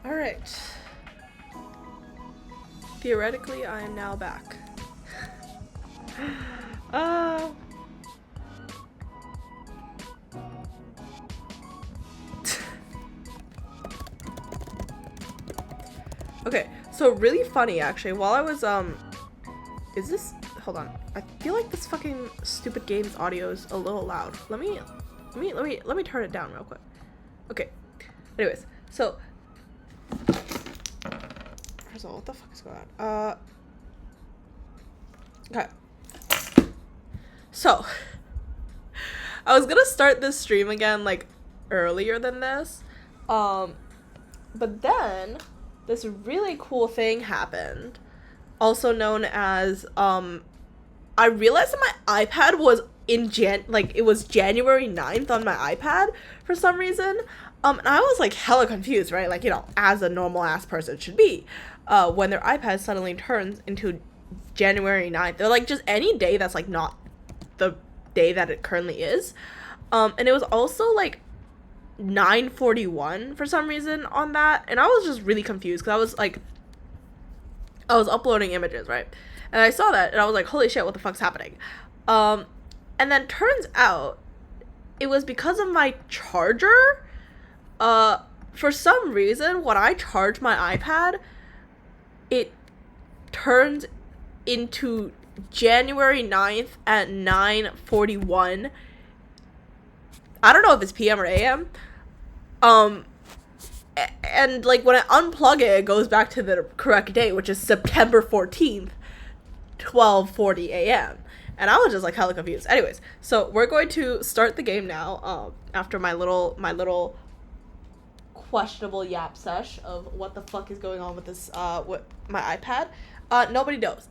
Alright. Theoretically, I am now back. Okay, so really funny actually, while I was, is this, hold on, I feel like this fucking stupid game's audio is a little loud. Let me turn it down real quick. Okay, anyways, so, first of all, what the fuck is going on? Okay. So, I was gonna start this stream again, like, earlier than this, but then this really cool thing happened, also known as, I realized that my iPad was it was January 9th on my iPad for some reason, and I was, like, hella confused, right, like, you know, as a normal-ass person should be, when their iPad suddenly turns into January 9th, they're, like, just any day that's, like, not the day that it currently is, and it was also, like, 9:41 for some reason on that, and I was just really confused because I was uploading images, right, and I saw that and I was like, holy shit, what the fuck's happening? And then turns out it was because of my charger. For some reason when I charge my iPad, it turns into January 9th at 9:41. I don't know if it's PM or AM. And like when I unplug it, it goes back to the correct date, which is September 14th, 12:40 a.m. And I was just like hella confused. Anyways, so we're going to start the game now. After my little questionable yap sesh of what the fuck is going on with this with my iPad. Nobody knows.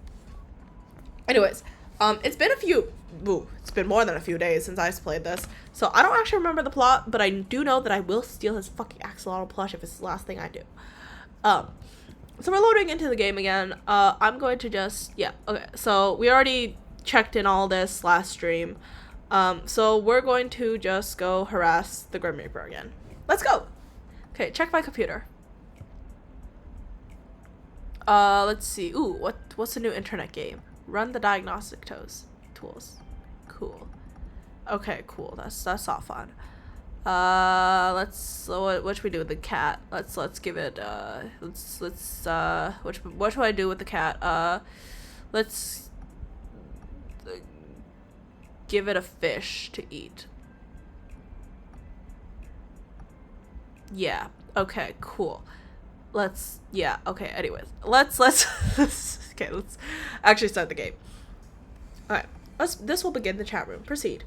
Anyways, it's been more than a few days since I played this, so I don't actually remember the plot, but I do know that I will steal his fucking axolotl plush if it's the last thing I do. So we're loading into the game again. I'm going to just, yeah, okay, so we already checked in all this last stream, so we're going to just go harass the Grim Reaper again. Let's go! Okay, check my computer. Let's see, ooh, what's the new internet game? Run the diagnostic tools. Cool. Okay, cool. That's all fun. What should we do with the cat? Let's give it, what should I do with the cat? Let's give it a fish to eat. Yeah. Okay, cool. Okay, anyways. Let's okay, let's actually start the game. Alright. This will begin the chat room. Proceed.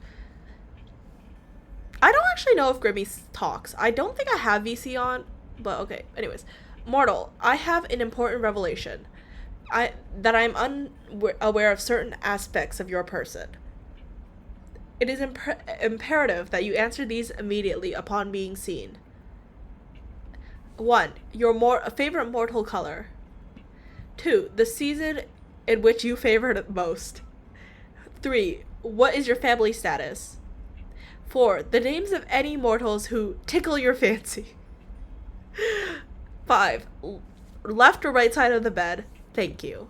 I don't actually know if Grimmy talks. I don't think I have VC on, but okay. Anyways. Mortal, I have an important revelation. That I'm unaware of certain aspects of your person. It is imperative that you answer these immediately upon being seen. 1. Your favorite mortal color. 2. The season in which you favored it most. 3. What is your family status? 4. The names of any mortals who tickle your fancy. 5. Left or right side of the bed. Thank you.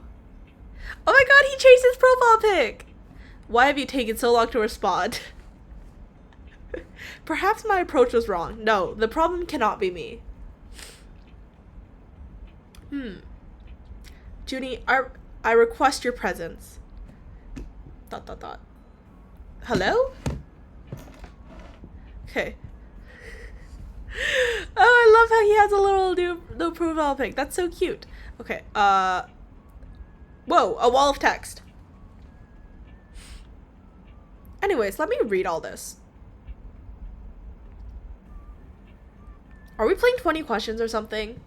Oh my god, he changed his profile pic! Why have you taken so long to respond? Perhaps my approach was wrong. No, the problem cannot be me. Junie, I request your presence. ... Hello? Okay. Oh, I love how he has a little new profile pic. That's so cute. Okay, whoa, a wall of text. Anyways, let me read all this. Are we playing 20 questions or something?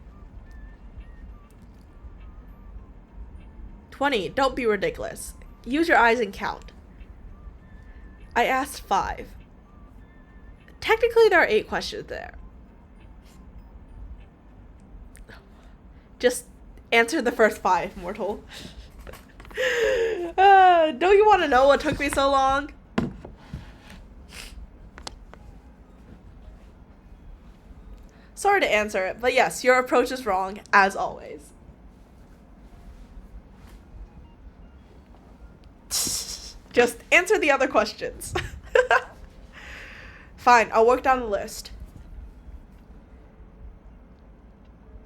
20. Don't be ridiculous. Use your eyes and count. I asked 5. Technically, there are 8 questions there. Just answer the first 5, mortal. Don't you want to know what took me so long? sorry to answer it, but yes, your approach is wrong, as always. Just answer the other questions. Fine, I'll work down the list.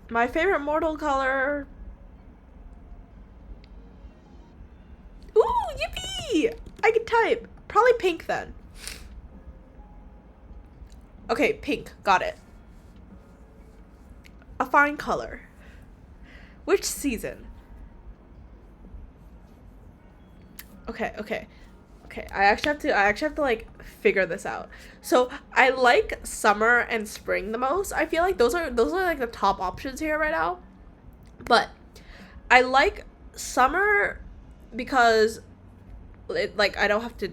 My favorite mortal color... Ooh, yippee! I can type. Probably pink then. Okay, pink. Got it. A fine color. Which season? Okay. I actually have to like figure this out. So I like summer and spring the most. I feel like those are like the top options here right now. But I like summer because like I don't have to.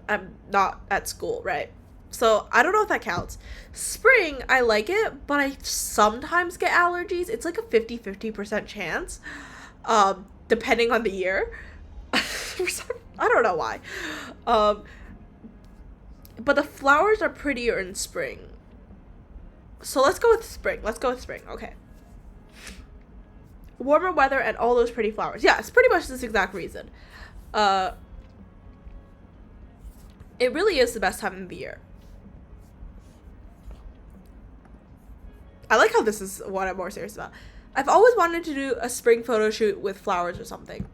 I'm not at school, right? So I don't know if that counts. Spring, I like it, but I sometimes get allergies. It's like a 50% chance, depending on the year. I don't know why. But the flowers are prettier in spring. So let's go with spring. Okay. Warmer weather and all those pretty flowers. Yeah, it's pretty much this exact reason. It really is the best time of the year. I like how this is what I'm more serious about. I've always wanted to do a spring photo shoot with flowers or something.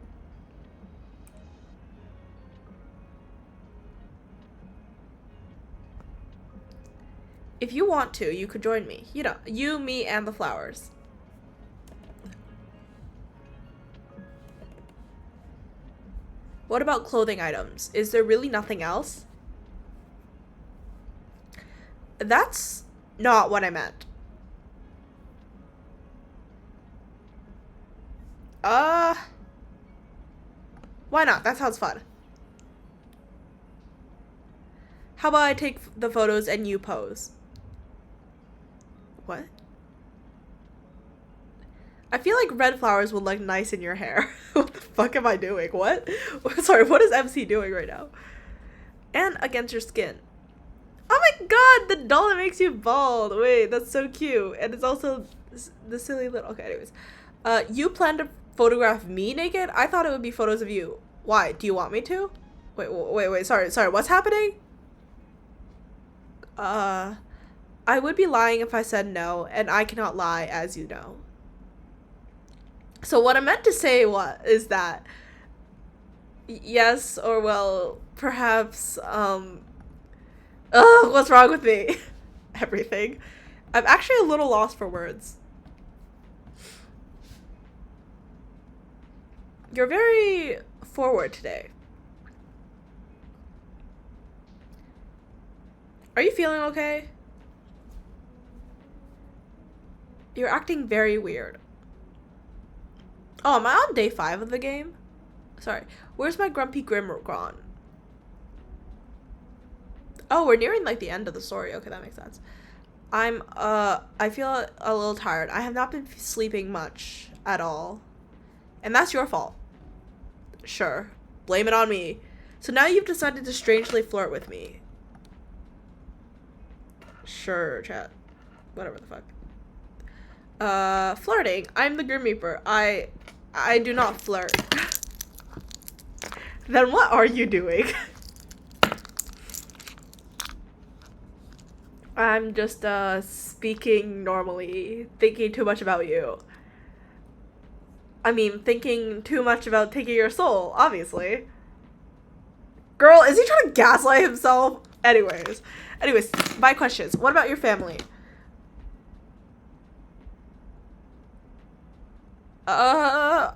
If you want to, you could join me. You know, you, me, and the flowers. What about clothing items? Is there really nothing else? That's not what I meant. Why not? That sounds fun. How about I take the photos and you pose? What? I feel like red flowers would look nice in your hair. What the fuck am I doing? What? Sorry, what is MC doing right now? And against your skin. Oh my god, the doll that makes you bald. Wait, that's so cute. And it's also the silly little... Okay, anyways. You plan to photograph me naked? I thought it would be photos of you. Why? Do you want me to? Wait. Sorry. What's happening? I would be lying if I said no, and I cannot lie, as you know. So what I meant to say is that yes, or well, perhaps, what's wrong with me? Everything. I'm actually a little lost for words. You're very forward today. Are you feeling okay? You're acting very weird. Oh, am I on day 5 of the game? Sorry. Where's my grumpy grim gone? Oh, we're nearing like the end of the story. Okay, that makes sense. I feel a little tired. I have not been sleeping much at all. And that's your fault. Sure. Blame it on me. So now you've decided to strangely flirt with me. Sure, chat. Whatever the fuck. Flirting. I'm the Grim Reaper. I do not flirt. Then what are you doing? I'm just, speaking normally, thinking too much about you. I mean, thinking too much about taking your soul, obviously. Girl, is he trying to gaslight himself? Anyways, my questions. What about your family? I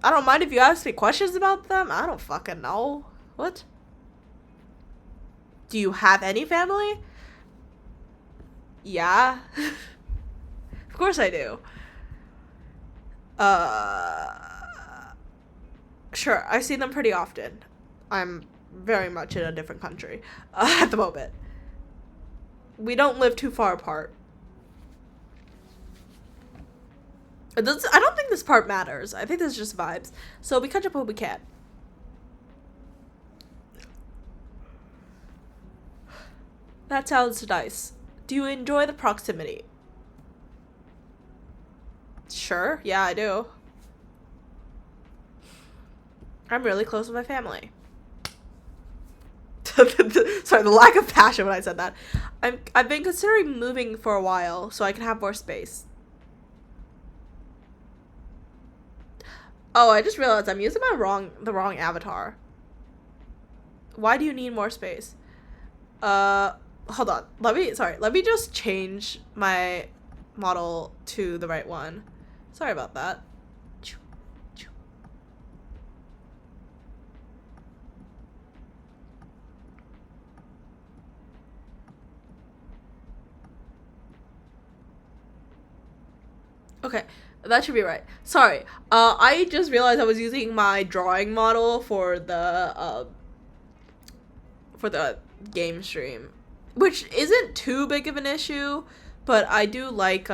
don't mind if you ask me questions about them. I don't fucking know. What? Do you have any family? Yeah. Of course I do. Sure, I see them pretty often. I'm very much in a different country at the moment. We don't live too far apart. I don't think this part matters. I think this is just vibes. So we catch up when we can. That sounds nice. Do you enjoy the proximity? Sure, yeah, I do. I'm really close with my family. Sorry, the lack of passion when I said that. I've been considering moving for a while so I can have more space. Oh, I just realized I'm using the wrong avatar. Why do you need more space? Hold on. Let me just change my model to the right one. Sorry about that. Okay, that should be right. Sorry. I just realized I was using my drawing model for the game stream, which isn't too big of an issue, but I do like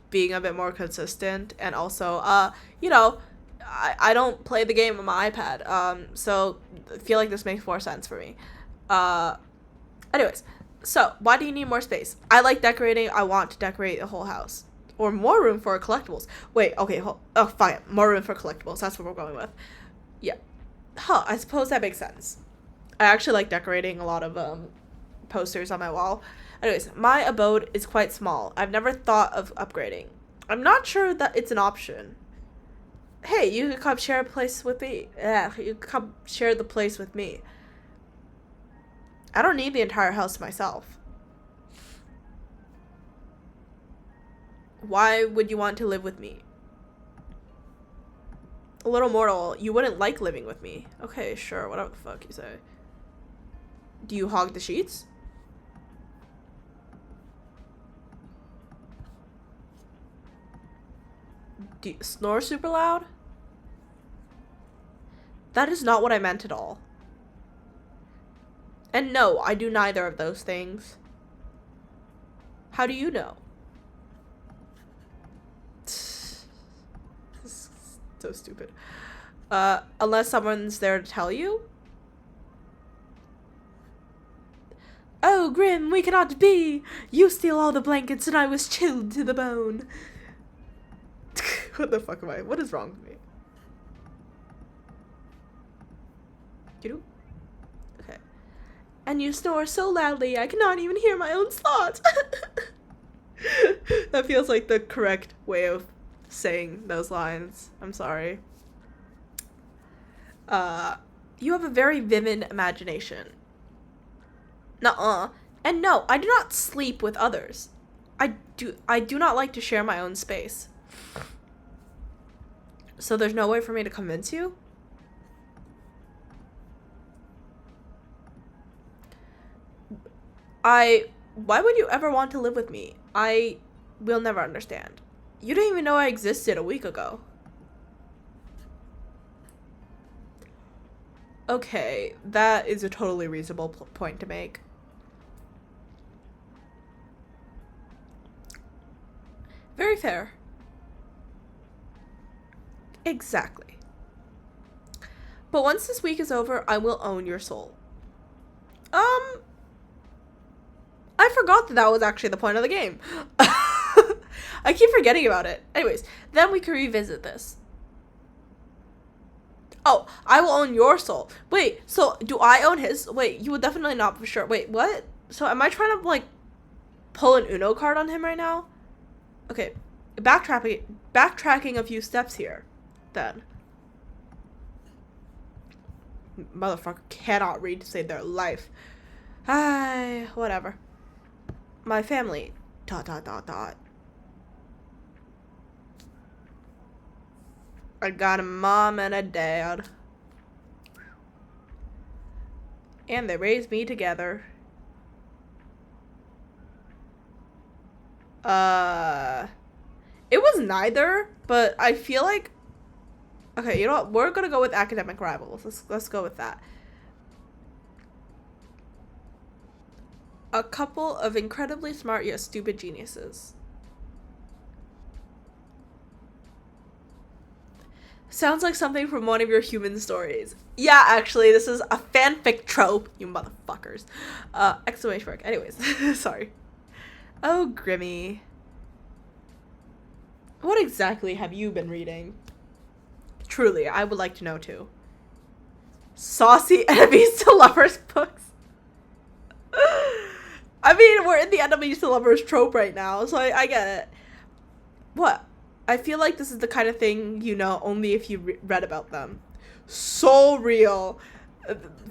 being a bit more consistent, and also you know, I don't play the game on my iPad, so I feel like this makes more sense for me. Uh, anyways, so why do you need more space? I like decorating. I want to decorate the whole house. Or more room for collectibles. Wait, okay, oh, fine. More room for collectibles. That's what we're going with. Yeah. Huh, I suppose that makes sense. I actually like decorating a lot of posters on my wall. Anyways, my abode is quite small. I've never thought of upgrading. I'm not sure that it's an option. Hey, you could come share a place with me. You could come share the place with me. I don't need the entire house myself. Why would you want to live with me? A little mortal, you wouldn't like living with me. Okay, sure, whatever the fuck you say. Do you hog the sheets? Do you snore super loud? That is not what I meant at all. And no, I do neither of those things. How do you know? So stupid. Unless someone's there to tell you? Oh, Grim, we cannot be! You steal all the blankets and I was chilled to the bone. What the fuck am I? What is wrong with me? You? Okay. And you snore so loudly I cannot even hear my own thoughts. That feels like the correct way of saying those lines. I'm sorry. You have a very vivid imagination. Nuh-uh. And no, I do not sleep with others. I do not like to share my own space. So there's no way for me to convince you? Why would you ever want to live with me? I will never understand. You didn't even know I existed a week ago. Okay, that is a totally reasonable point to make. Very fair. Exactly. But once this week is over, I will own your soul. I forgot that was actually the point of the game. I keep forgetting about it. Anyways, then we can revisit this. Oh, I will own your soul. Wait, so do I own his? Wait, you would definitely not for sure. Wait, what? So am I trying to, like, pull an Uno card on him right now? Okay, backtracking a few steps here, then. Motherfucker cannot read to save their life. Whatever. My family, ... I got a mom and a dad. And they raised me together. It was neither, but I feel like... Okay, you know what? We're gonna go with academic rivals. Let's go with that. A couple of incredibly smart yet stupid geniuses. Sounds like something from one of your human stories. Yeah, actually, this is a fanfic trope, you motherfuckers. Exclamation mark. Anyways, sorry. Oh, Grimmy. What exactly have you been reading? Truly, I would like to know too. Saucy enemies to lovers books. I mean, we're in the enemies to lovers trope right now, so I get it. What? I feel like this is the kind of thing you know only if you read about them. So real.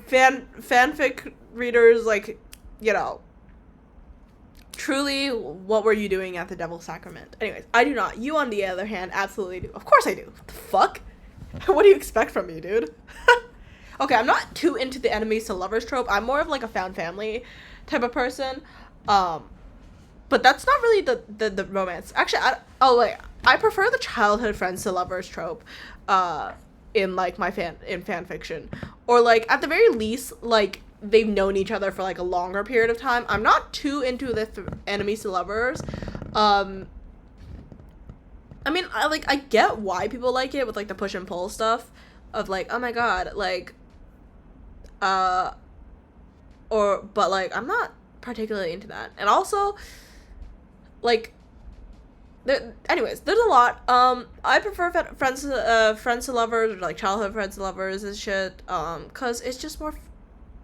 Fanfic readers, like, you know. Truly, what were you doing at the Devil's Sacrament? Anyways, I do not. You, on the other hand, absolutely do. Of course I do. What the fuck? What do you expect from me, dude? Okay, I'm not too into the enemies to lovers trope. I'm more of like a found family type of person. But that's not really the romance. Actually, I prefer the childhood friends to lovers trope in like my fan fiction. Or like at the very least, like they've known each other for like a longer period of time. I'm not too into the enemies to lovers. I mean, I get why people like it with like the push and pull stuff of like, oh my god, like but like I'm not particularly into that. And also like anyways, there's a lot. I prefer friends to lovers, or like childhood friends to lovers and shit, cuz it's just more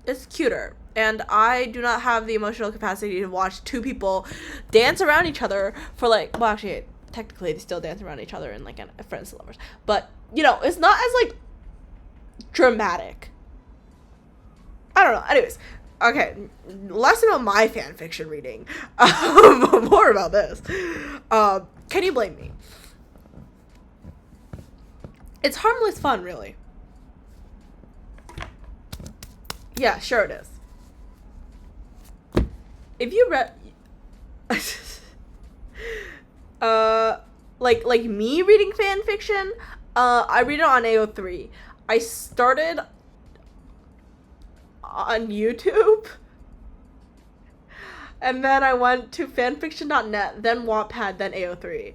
it's cuter. And I do not have the emotional capacity to watch two people dance around each other for like, well, actually technically they still dance around each other in like a friends to lovers, but you know, it's not as like dramatic. I don't know. Anyways, okay, less about my fan fiction reading, more about this. Can you blame me? It's harmless fun, really. Yeah, sure it is. If you read, like me reading fan fiction, I read it on AO3. I started on YouTube, and then I went to fanfiction.net, then Wattpad, then AO3.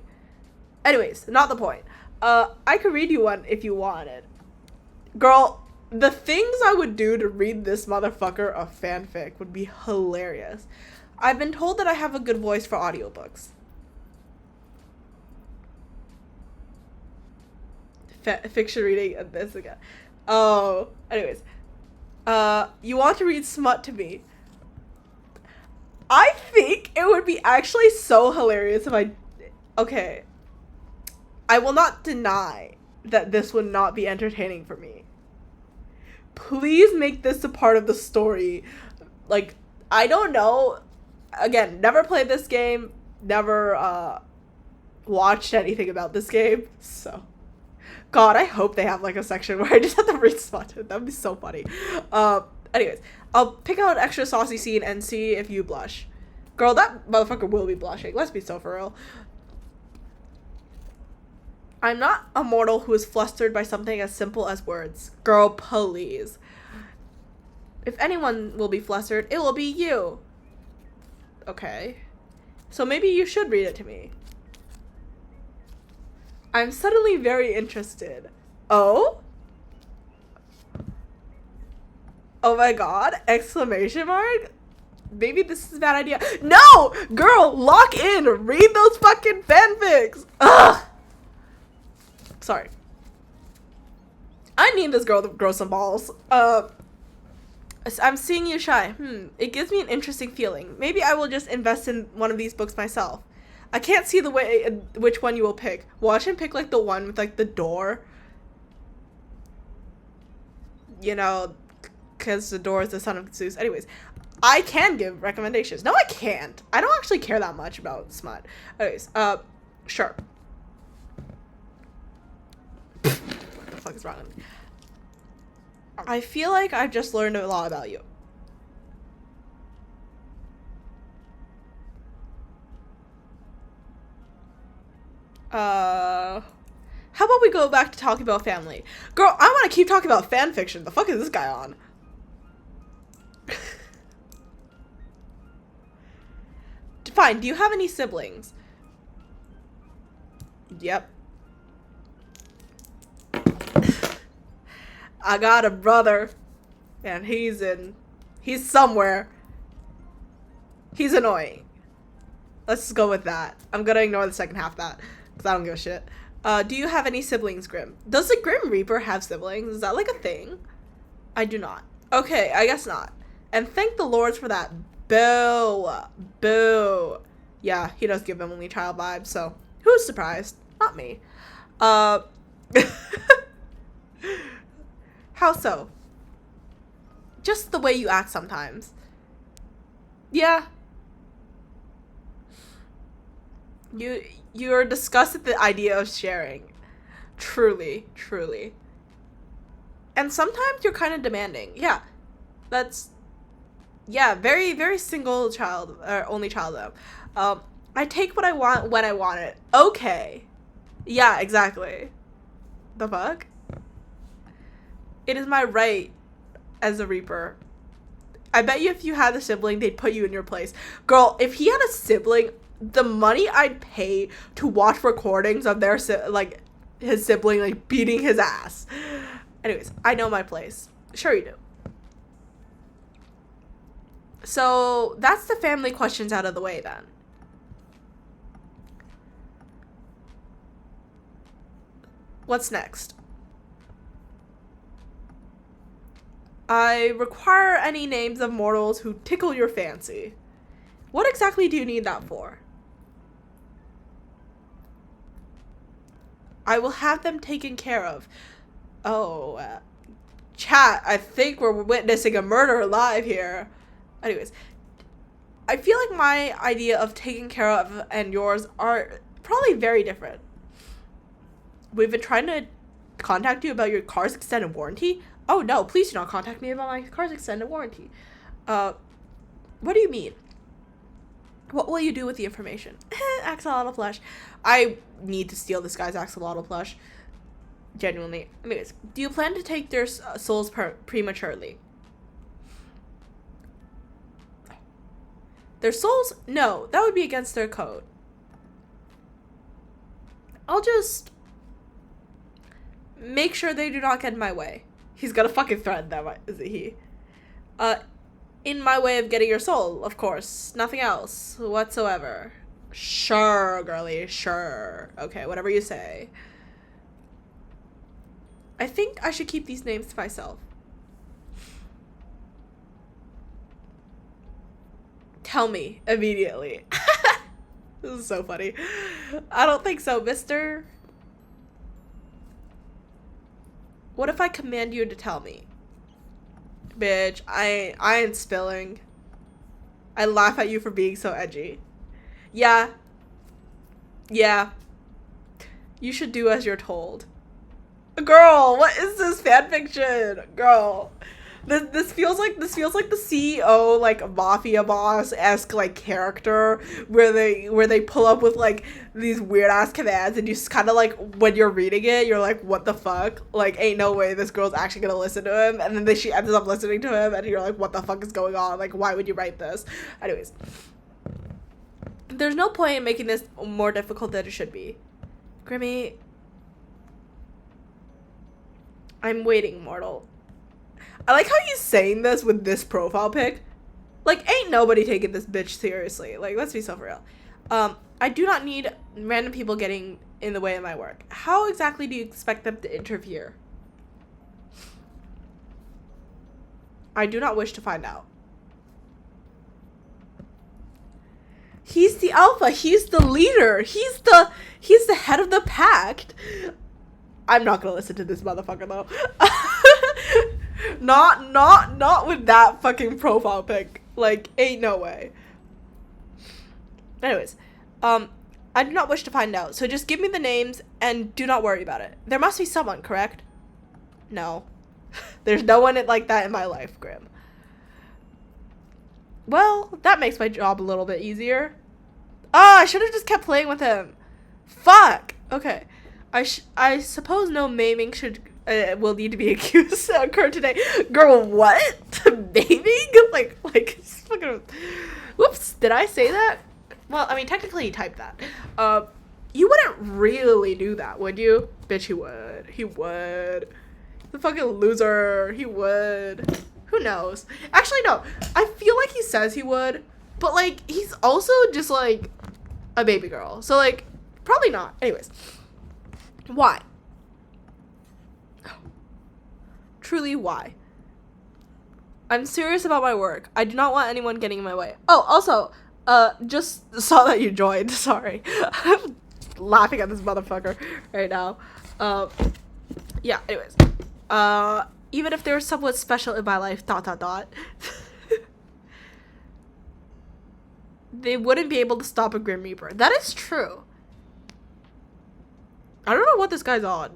Anyways, not the point. I could read you one if you wanted. Girl, the things I would do to read this motherfucker a fanfic would be hilarious. I've been told that I have a good voice for audiobooks. Fiction reading and this again. Oh, anyways. You want to read smut to me? I think it would be actually so hilarious if okay. I will not deny that this would not be entertaining for me. Please make this a part of the story. Like, I don't know. Again, never played this game. Never, watched anything about this game. So, God, I hope they have, like, a section where I just have to read smut. That would be so funny. Anyways, I'll pick out an extra saucy scene and see if you blush. Girl, that motherfucker will be blushing. Let's be so for real. I'm not a mortal who is flustered by something as simple as words. Girl, please. If anyone will be flustered, it will be you. Okay. So maybe you should read it to me. I'm suddenly very interested. Oh? Oh my god! Exclamation mark? Maybe this is a bad idea. No! Girl, lock in! Read those fucking fanfics! Ugh! Sorry. I need this girl to grow some balls. I'm seeing you shy. It gives me an interesting feeling. Maybe I will just invest in one of these books myself. I can't see the way which one you will pick. Watch him pick like the one with like the door. You know, because the door is the son of Zeus. Anyways, I can give recommendations. No, I can't. I don't actually care that much about smut. Anyways, sure. What the fuck is wrong with me? I feel like I've just learned a lot about you. How about we go back to talking about family? Girl, I want to keep talking about fan fiction. The fuck is this guy on? Fine, do you have any siblings? Yep. I got a brother, and he's somewhere. He's annoying. Let's just go with that. I'm gonna ignore the second half of that, because I don't give a shit. Do you have any siblings, Grim? Does the Grim Reaper have siblings? Is that like a thing? I do not. Okay, I guess not. And thank the lords for that. Boo. Boo. Yeah, he does give him only child vibes, so who's surprised? Not me. How so? Just the way you act sometimes. Yeah. You're disgusted at the idea of sharing. Truly, truly. And sometimes you're kind of demanding. Yeah. Very, very single child, or only child though. I take what I want when I want it. Okay. Yeah, exactly. The fuck? It is my right as a Reaper. I bet you if you had a sibling, they'd put you in your place. Girl, if he had a sibling, the money I'd pay to watch recordings of their, his sibling, like, beating his ass. Anyways, I know my place. Sure you do. So, that's the family questions out of the way, then. What's next? I require any names of mortals who tickle your fancy. What exactly do you need that for? I will have them taken care of. Oh, chat, I think we're witnessing a murder live here. Anyways, I feel like my idea of taking care of and yours are probably very different. We've been trying to contact you about your car's extended warranty. Oh no, please do not contact me about my car's extended warranty. What do you mean? What will you do with the information? Axolotl plush. I need to steal this guy's axolotl plush. Genuinely. Anyways, do you plan to take their souls prematurely? Their souls? No, that would be against their code. I'll just make sure they do not get in my way. He's gonna fucking threaten them, isn't he? In my way of getting your soul, of course. Nothing else whatsoever. Sure, girly, sure. Okay, whatever you say. I think I should keep these names to myself. Tell me immediately. This is so funny. I don't think so, mister. What if I command you to tell me? Bitch, I ain't spilling. I laugh at you for being so edgy. Yeah. Yeah. You should do as you're told. Girl, what is this fanfiction? Girl. This feels like the CEO, like, mafia boss-esque, like, character where they pull up with, like, these weird ass commands and you just kind of, like, when you're reading it, you're like, what the fuck? Like, ain't no way this girl's actually gonna listen to him. And then she ends up listening to him and you're like, what the fuck is going on? Like, why would you write this? Anyways. There's no point in making this more difficult than it should be. Grimmy. I'm waiting, mortal. I like how he's saying this with this profile pic. Like, ain't nobody taking this bitch seriously. Like, let's be so for real. I do not need random people getting in the way of my work. How exactly do you expect them to interfere? I do not wish to find out. He's the alpha. He's the leader. He's the head of the pack. I'm not gonna listen to this motherfucker though. Not with that fucking profile pic. Like, ain't no way. Anyways, I do not wish to find out, so just give me the names and do not worry about it. There must be someone, correct? No. There's no one like that in my life, Grim. Well, that makes my job a little bit easier. I should have just kept playing with him. Fuck. Okay. I suppose no maiming will need to be accused occur today. Girl, what? Maiming? Like fucking. Whoops, did I say that? Well, I mean, technically he typed that. You wouldn't really do that, would you? Bitch, he would. He would. The fucking loser. He would. Who knows? Actually, no. I feel like he says he would, but like he's also just like a baby girl. So like probably not. Anyways. Why? Truly, why? I'm serious about my work. I do not want anyone getting in my way. Oh, also, just saw that you joined. Sorry. I'm laughing at this motherfucker right now. Yeah, anyways. Even if they're somewhat special in my life, ... they wouldn't be able to stop a Grim Reaper. That is true. I don't know what this guy's on.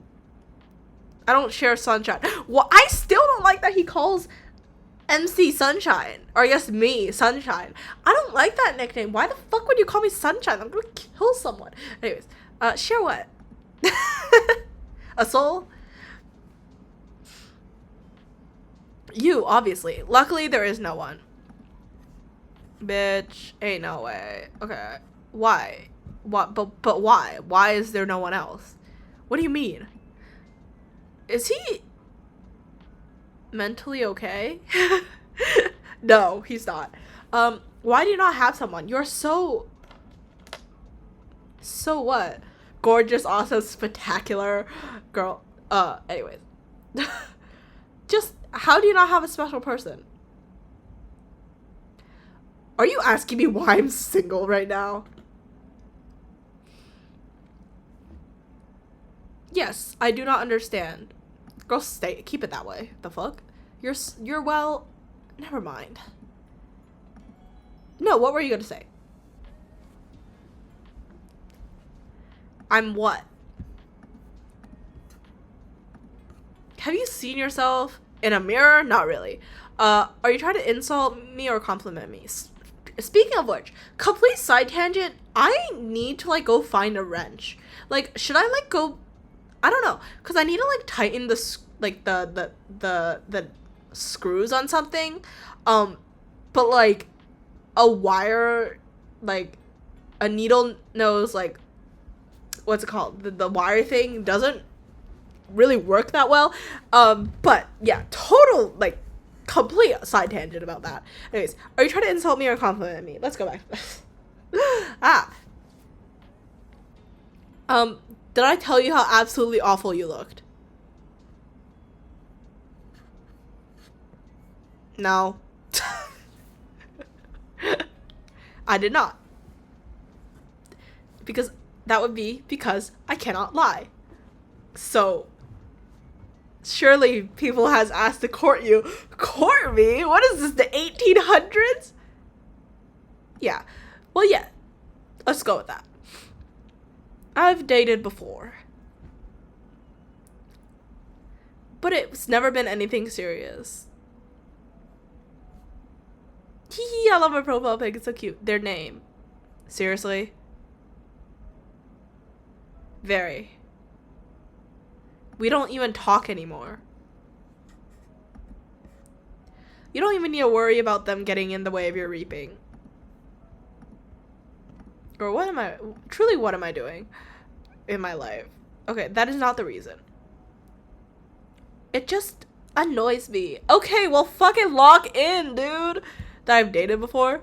I don't share Sunshine. Well, I still don't like that he calls MC Sunshine. Or I guess me, Sunshine. I don't like that nickname. Why the fuck would you call me Sunshine? I'm gonna kill someone. Anyways, share what? A soul? You, obviously. Luckily, there is no one. Bitch, ain't no way. Okay. Why? What? But why? Why is there no one else? What do you mean? Is he mentally okay? No, he's not. Why do you not have someone? You're so what? Gorgeous, awesome, spectacular girl. Anyways. Just, how do you not have a special person? Are you asking me why I'm single right now? Yes, I do not understand. Girl, keep it that way. The fuck? You're well, never mind. No, what were you gonna say? I'm what? Have you seen yourself in a mirror? Not really. Are you trying to insult me or compliment me? Speaking of which, complete side tangent, I need to like go find a wrench. Like, should I like go, I don't know, because I need to like tighten the screws on something, but like a wire, like a needle nose, like what's it called, the wire thing doesn't really work that well. But yeah, total like complete side tangent about that. Anyways, are you trying to insult me or compliment me? Let's go back to this. Did I tell you how absolutely awful you looked? No. I did not. Because that would be because I cannot lie. So surely people has asked to court you. Court me? What is this, the 1800s? Yeah. Well, yeah. Let's go with that. I've dated before. But it's never been anything serious. Hee, I love my profile pic. It's so cute. Their name. Seriously? Very. We don't even talk anymore. You don't even need to worry about them getting in the way of your reaping. Or what am I doing in my life? Okay, that is not the reason. It just annoys me. Okay, well fucking lock in, dude. That I've dated before.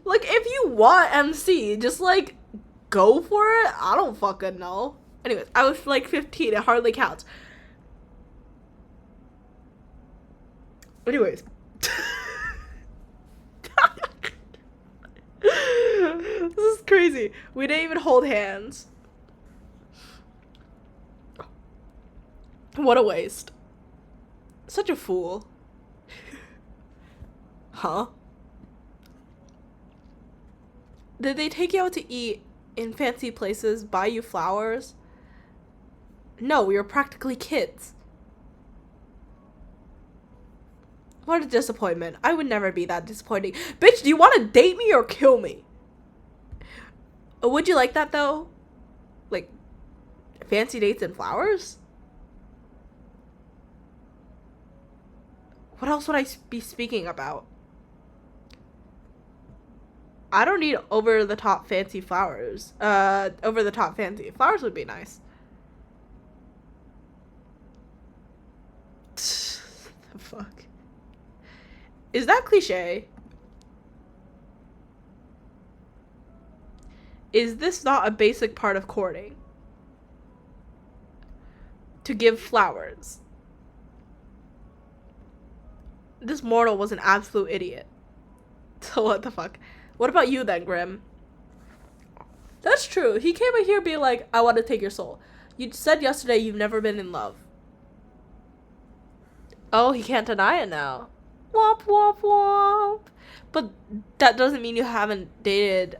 Like, if you want MC, just like go for it. I don't fucking know. Anyways, I was like 15. It hardly counts. Anyways. This is crazy. We didn't even hold hands. What a waste. Such a fool. Huh? Did they take you out to eat in fancy places, buy you flowers? No, we were practically kids. What a disappointment. I would never be that disappointing. Bitch, do you want to date me or kill me? Would you like that, though? Like, fancy dates and flowers? What else would I be speaking about? I don't need over-the-top fancy flowers. Over-the-top fancy. Flowers would be nice. Is that cliche? Is this not a basic part of courting? To give flowers. This mortal was an absolute idiot. So what the fuck? What about you then, Grim? That's true. He came in here being like, I want to take your soul. You said yesterday you've never been in love. Oh, he can't deny it now. Womp womp womp. But that doesn't mean you haven't dated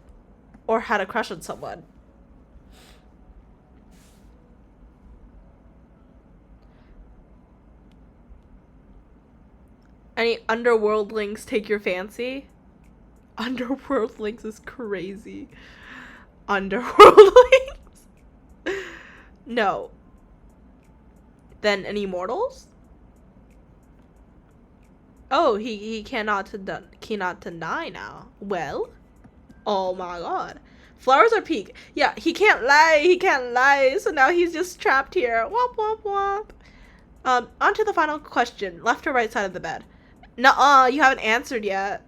or had a crush on someone. Any underworldlings take your fancy? Underworldlings is crazy. Underworldlings? No. Then any mortals? Oh, he cannot deny now. Well, oh my god. Flowers are peak. Yeah, he can't lie. So now he's just trapped here. Womp womp womp. On to the final question. Left or right side of the bed? Nuh-uh, you haven't answered yet.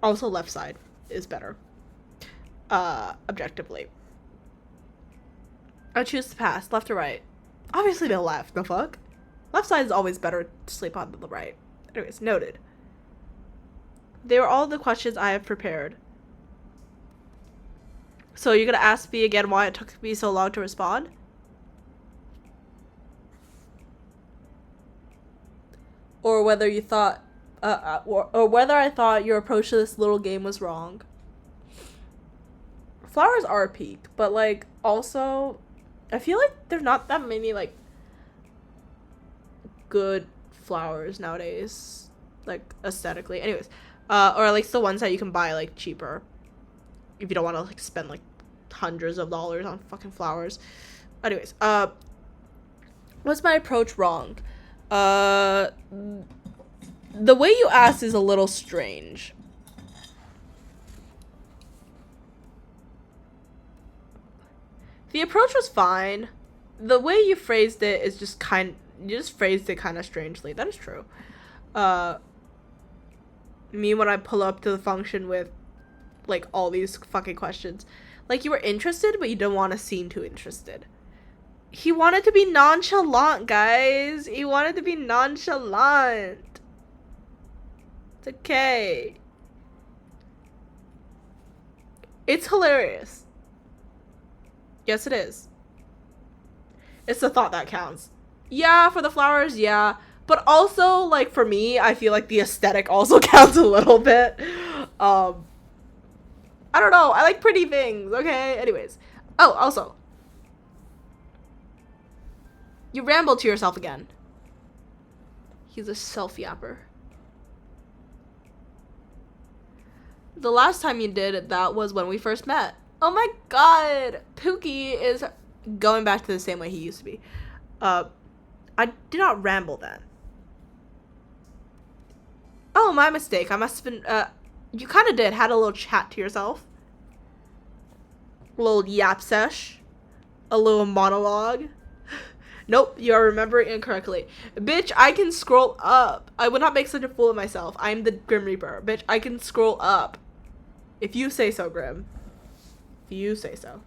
Also, left side is better. Objectively. I choose to pass. Left or right? Obviously the left. The fuck? Left side is always better to sleep on than the right. Anyways, noted. They were all the questions I have prepared. So you're gonna ask me again why it took me so long to respond? Or whether you thought, or whether I thought your approach to this little game was wrong. Flowers are peak, but like also, I feel like there's not that many like good flowers nowadays, like aesthetically. Anyways, or at least the ones that you can buy like cheaper, if you don't want to like spend like hundreds of dollars on fucking flowers. Anyways, was my approach wrong? The way you asked is a little strange. The approach was fine. The way you phrased it is just you just phrased it kind of strangely. That is true. Me when I pull up to the function with like all these fucking questions. Like you were interested, but you don't want to seem too interested. He wanted to be nonchalant, guys. He wanted to be nonchalant. It's okay. It's hilarious. Yes, it is. It's the thought that counts. Yeah, for the flowers, yeah. But also, like, for me, I feel like the aesthetic also counts a little bit. I don't know. I like pretty things, okay? Anyways. Oh, also. You rambled to yourself again. He's a self-yapper. The last time you did that was when we first met. Oh my god! Pookie is going back to the same way he used to be. I did not ramble then. Oh, my mistake. I must have been, you kind of did. Had a little chat to yourself. A little yap sesh. A little monologue. Nope, you are remembering incorrectly. Bitch, I can scroll up. I would not make such a fool of myself. I'm the Grim Reaper. Bitch, I can scroll up. If you say so, Grim. If you say so.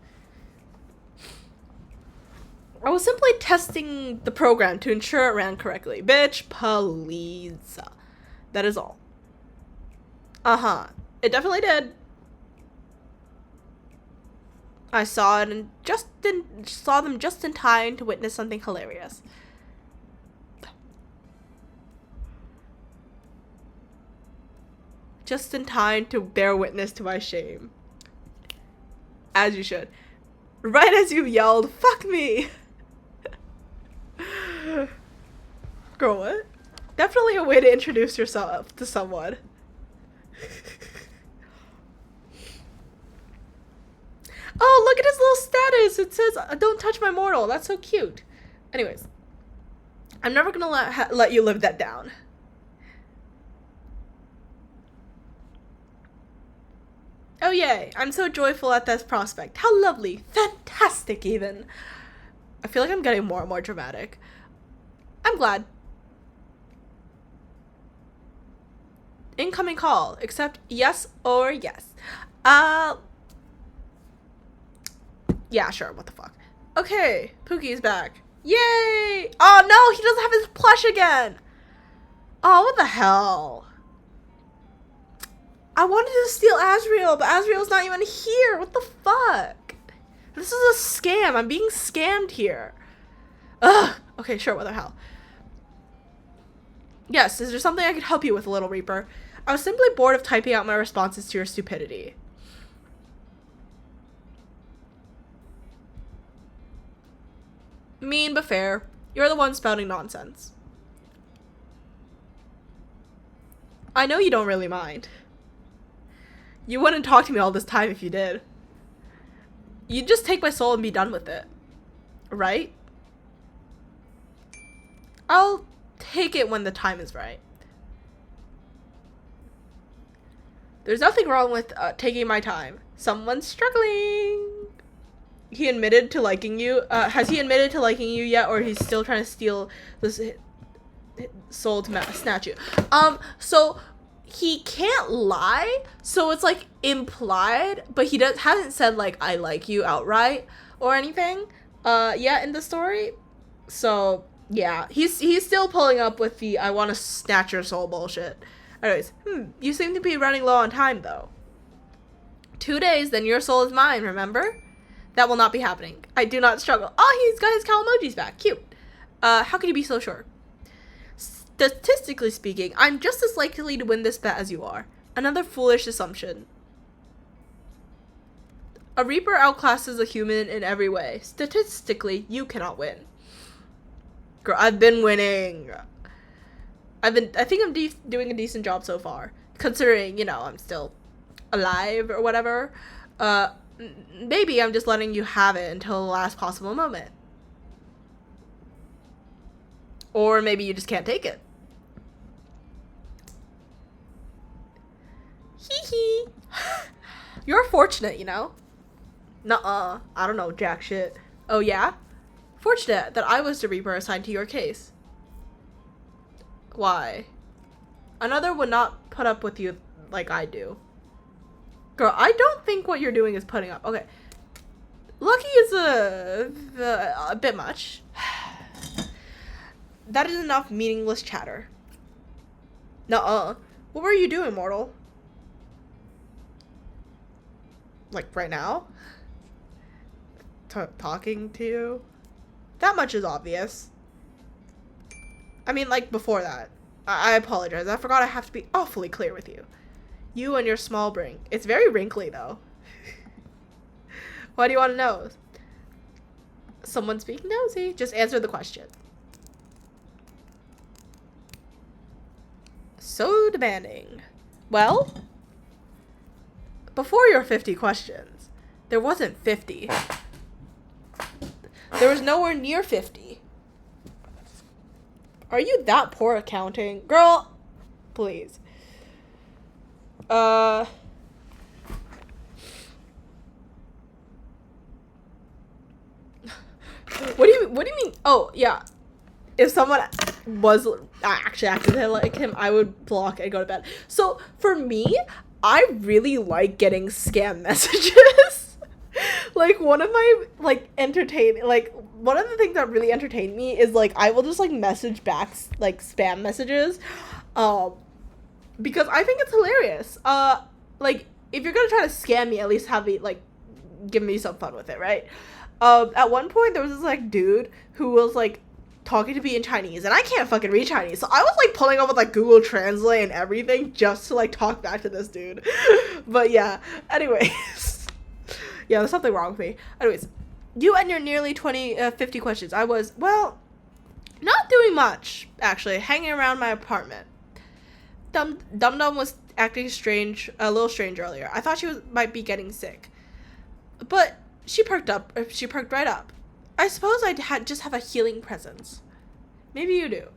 I was simply testing the program to ensure it ran correctly. Bitch, please. That is all. Uh-huh. It definitely did. I saw it and saw them just in time to witness something hilarious. Just in time to bear witness to my shame. As you should. Right as you yelled, "Fuck me!" Girl, what? Definitely a way to introduce yourself to someone. Oh, look at his little status. It says, "Don't touch my mortal." That's so cute. Anyways. I'm never gonna let you live that down. Oh, yay. I'm so joyful at this prospect. How lovely. Fantastic, even. I feel like I'm getting more and more dramatic. I'm glad. Incoming call. Accept yes or yes. Yeah, sure. What the fuck? Okay, Pookie's back. Yay! Oh no, he doesn't have his plush again. Oh, what the hell? I wanted to steal Azreal, but Azreal's not even here. What the fuck? This is a scam. I'm being scammed here. Ugh. Okay, sure. What the hell? Yes, is there something I could help you with, Little Reaper? I was simply bored of typing out my responses to your stupidity. Mean but fair. You're the one spouting nonsense. I know you don't really mind. You wouldn't talk to me all this time if you did. You'd just take my soul and be done with it. Right? I'll take it when the time is right. There's nothing wrong with taking my time. Someone's struggling. He admitted to liking you. Has he admitted to liking you yet, or he's still trying to steal this soul to snatch you? So he can't lie, so it's like implied, but he hasn't said like I like you outright or anything yet in the story. So yeah, he's still pulling up with the I want to snatch your soul bullshit. Anyways, you seem to be running low on time though. 2 days, then your soul is mine, remember? That will not be happening. I do not struggle. Oh, he's got his cow emojis back. Cute. How can you be so sure? Statistically speaking, I'm just as likely to win this bet as you are. Another foolish assumption. A Reaper outclasses a human in every way. Statistically, you cannot win. Girl, I've been winning. I think I'm doing a decent job so far. Considering, you know, I'm still alive or whatever. Maybe I'm just letting you have it until the last possible moment. Or maybe you just can't take it. Hee hee. You're fortunate, you know? Nuh-uh. I don't know jack shit. Oh yeah? Fortunate that I was the Reaper assigned to your case. Why? Another would not put up with you like I do. Girl, I don't think what you're doing is putting up. Okay. Lucky is a bit much. That is enough meaningless chatter. Nuh-uh. What were you doing, mortal? Like, right now? Talking to you? That much is obvious. I mean, like, before that. I apologize. I forgot I have to be awfully clear with you. You and your small brain. It's very wrinkly, though. Why do you want to know? Someone's being nosy. Just answer the question. So demanding. Well, before your 50 questions, there wasn't 50. There was nowhere near 50. Are you that poor at counting? Girl, please. What do you mean? Oh, yeah. If someone was actually acting like him, I would block and go to bed. So for me, I really like getting scam messages. Like one of my one of the things that really entertain me is like I will just like message back like spam messages, because I think it's hilarious. Like if you're gonna try to scam me, at least have me like give me some fun with it, right? At one point there was this like dude who was like talking to me in Chinese, and I can't fucking read Chinese, so I was like pulling up with like Google Translate and everything just to like talk back to this dude. But yeah, anyways. Yeah, there's something wrong with me. Anyways, you and your nearly 50 questions. I was, well, not doing much, actually, hanging around my apartment. Dum Dum was acting strange, a little strange earlier. I thought she might be getting sick, but she perked right up. I suppose I'd just have a healing presence. Maybe you do.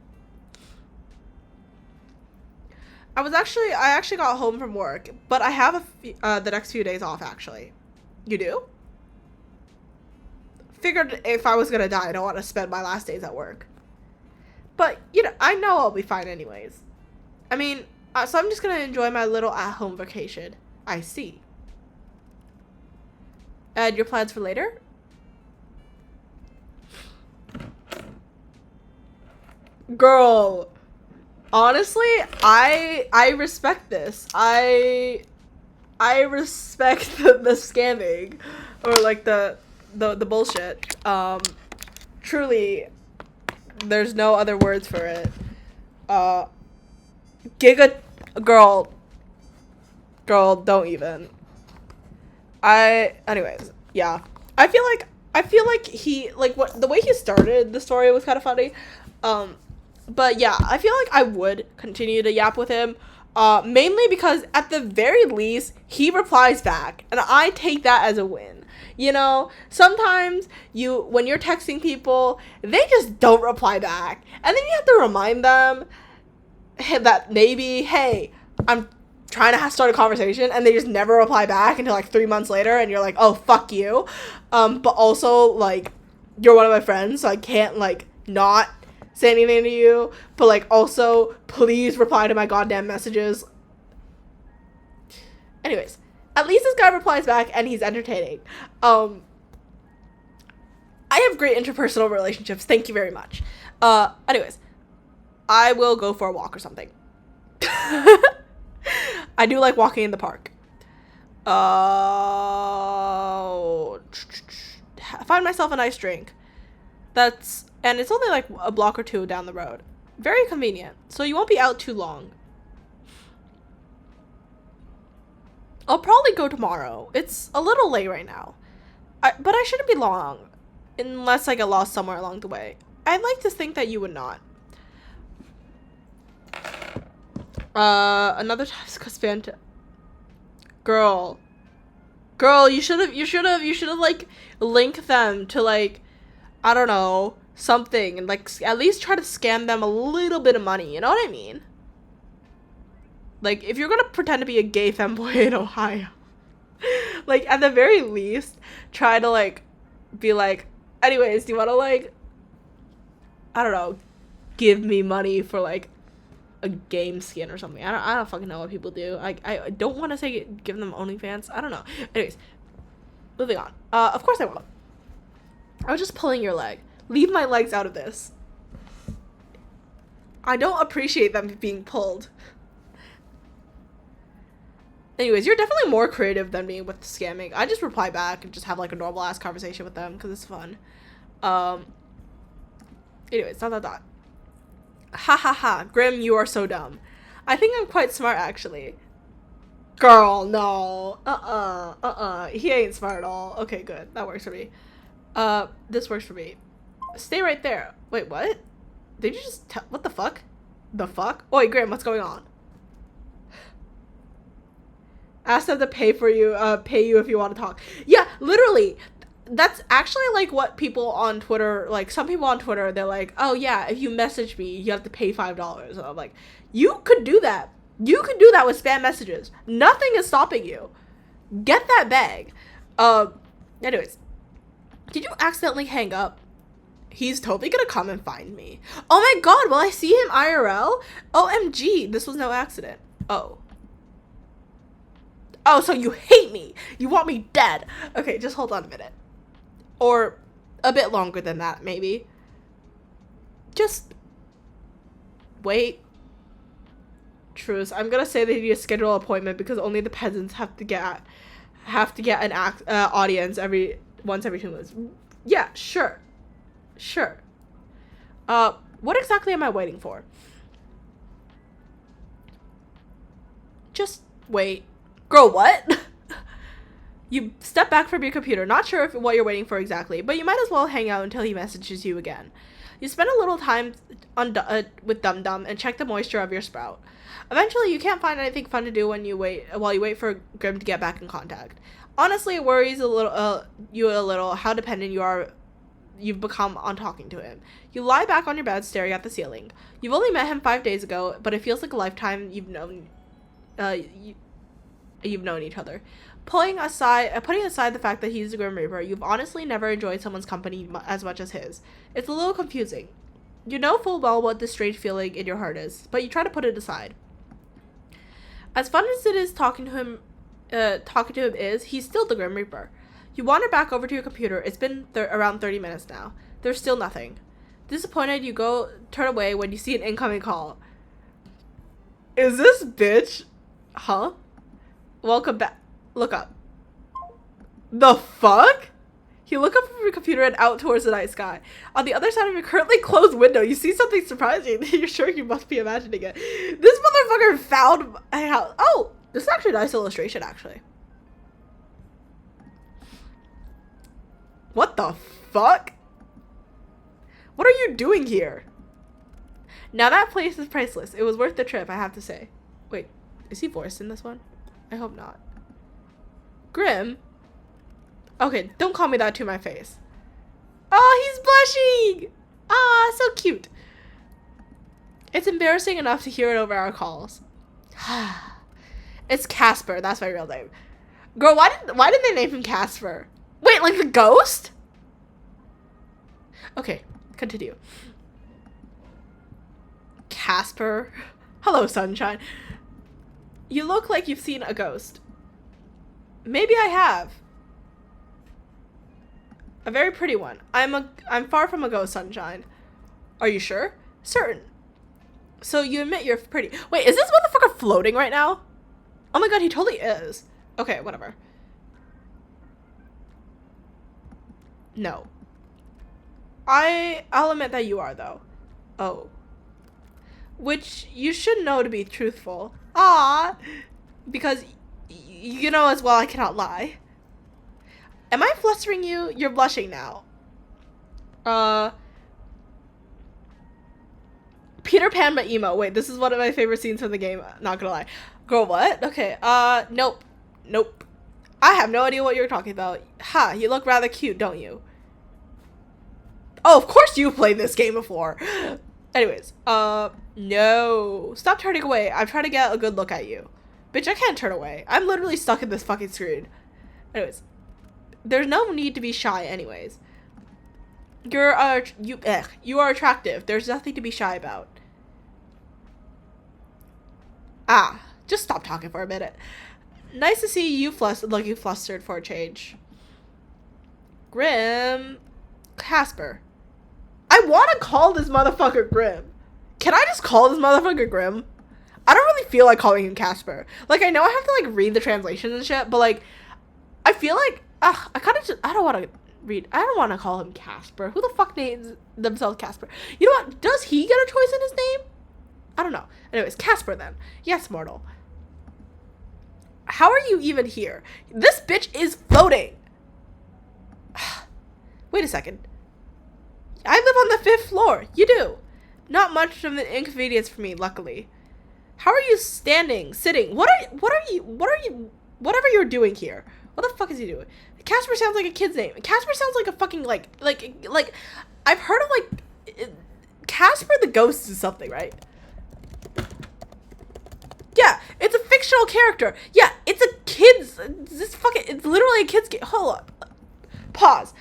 I actually got home from work, but I have the next few days off, actually. You do? Figured if I was gonna die, I don't want to spend my last days at work. But, you know, I know I'll be fine anyways. I mean, So I'm just gonna enjoy my little at-home vacation. I see. And your plans for later? Girl, honestly, I respect this. I respect the scamming or like the bullshit. Truly, there's no other words for it. Giga girl, don't even. Anyways, yeah. I feel like he, like, what the way he started the story was kind of funny. But yeah, I feel like I would continue to yap with him. Mainly because at the very least he replies back, and I take that as a win. You know, sometimes when you're texting people, they just don't reply back, and then you have to remind them that maybe, hey, I'm trying to start a conversation, and they just never reply back until like 3 months later, and you're like, oh, fuck you. But also, like, you're one of my friends, so I can't, like, not say anything to you, but, like, also, please reply to my goddamn messages. Anyways, at least this guy replies back, and he's entertaining. I have great interpersonal relationships, thank you very much. Anyways, I will go for a walk or something. I do like walking in the park. Find myself a nice drink. And it's only like a block or two down the road. Very convenient. So you won't be out too long. I'll probably go tomorrow. It's a little late right now. But I shouldn't be long. Unless I get lost somewhere along the way. I'd like to think that you would not. Another task spent. Girl, you should have like linked them to, like, I don't know, something, and like at least try to scam them a little bit of money. You know what I mean? Like, if you're gonna pretend to be a gay femboy in Ohio, like, at the very least, try to, like, be like, anyways, do you want to, like, I don't know, give me money for, like, a game skin or something. I don't fucking know what people do. I don't want to say give them OnlyFans. I don't know. Anyways, moving on. Of course I will. I was just pulling your leg. Leave my legs out of this. I don't appreciate them being pulled. Anyways, you're definitely more creative than me with scamming. I just reply back and just have, like, a normal ass conversation with them because it's fun. Anyways, dot. Ha ha ha, Grim, you are so dumb. I think I'm quite smart, actually. Girl, no. He ain't smart at all. Okay, good. That works for me. This works for me. Stay right there. Wait, what? Did you just what the fuck? The fuck? Oi, Grim, what's going on? Ask them to pay you if you want to talk. Yeah, literally. That's actually, like, what people on Twitter, like, some people on Twitter, they're like, oh yeah, if you message me, you have to pay $5. And I'm like, you could do that. You could do that with spam messages. Nothing is stopping you. Get that bag. Anyways, did you accidentally hang up? He's totally gonna come and find me. Oh my god, will I see him IRL? OMG, this was no accident. Oh, so you hate me. You want me dead. Okay, just hold on a minute. Or a bit longer than that, maybe. Just wait. Truce. I'm gonna say they need to schedule an appointment because only the peasants have to get an audience once every 2 months. Yeah, sure. What exactly am I waiting for? Just wait. Girl, what? You step back from your computer, not sure what you're waiting for exactly, but you might as well hang out until he messages you again. You spend a little time with Dum Dum and check the moisture of your sprout. Eventually, you can't find anything fun to do while you wait for Grim to get back in contact. Honestly, it worries you a little how dependent you've become on talking to him. You lie back on your bed staring at the ceiling. You've only met him 5 days ago, but it feels like a lifetime you've known each other. Putting aside the fact that he's a Grim Reaper, you've honestly never enjoyed someone's company as much as his. It's a little confusing. You know full well what this strange feeling in your heart is, but you try to put it aside. As fun as it is talking to him he's still the Grim Reaper. You wander back over to your computer. It's been around 30 minutes now. There's still nothing. Disappointed, you turn away when you see an incoming call. Is this bitch? Huh? Welcome back. Look up. The fuck? You look up from your computer and out towards the night sky. On the other side of your currently closed window, you see something surprising. You're sure you must be imagining it. This motherfucker found a house. Oh, this is actually a nice illustration, actually. What the fuck? What are you doing here? Now that place is priceless. It was worth the trip, I have to say. Wait, is he voiced in this one? I hope not. Grim? Okay, don't call me that to my face. Oh, he's blushing! Ah, so cute. It's embarrassing enough to hear it over our calls. It's Casper, that's my real name. Girl, why did they name him Casper? Wait, like the ghost? Okay, continue. Casper. Hello, sunshine. You look like you've seen a ghost. Maybe I have. A very pretty one. I'm far from a ghost, sunshine. Are you sure? Certain. So you admit you're pretty. Wait, is this motherfucker floating right now? Oh my god, he totally is. Okay, whatever. No. I'll admit that you are, though. Oh. Which you should know to be truthful. Ah, because you know as well I cannot lie. Am I flustering you? You're blushing now. Peter Pan but emo. Wait, this is one of my favorite scenes from the game. Not gonna lie. Girl, what? Okay, nope. Nope. I have no idea what you're talking about. Ha, you look rather cute, don't you? Oh, of course you played this game before. Anyways, no. Stop turning away. I'm trying to get a good look at you. Bitch, I can't turn away. I'm literally stuck in this fucking screen. Anyways, there's no need to be shy anyways. You are attractive. There's nothing to be shy about. Ah, just stop talking for a minute. Nice to see you looking flustered for a change. Grim. Casper. I want to call this motherfucker Grim. Can I just call this motherfucker Grim? I don't really feel like calling him Casper. Like, I know I have to, like, read the translations and shit, but, like, I feel like, I don't want to call him Casper. Who the fuck names themselves Casper? You know what? Does he get a choice in his name? I don't know. Anyways, Casper then. Yes, mortal. How are you even here? This bitch is floating. Wait a second. I live on the 5th floor. You do. Not much of an inconvenience for me, luckily. How are you sitting? Whatever you're doing here. What the fuck is he doing? Casper sounds like a kid's name. Casper sounds like a fucking, like, I've heard of, like, Casper the Ghost is something, right? Yeah, it's a fictional character. Yeah, it's a kid's, it's literally a kid's game. Hold up. Pause.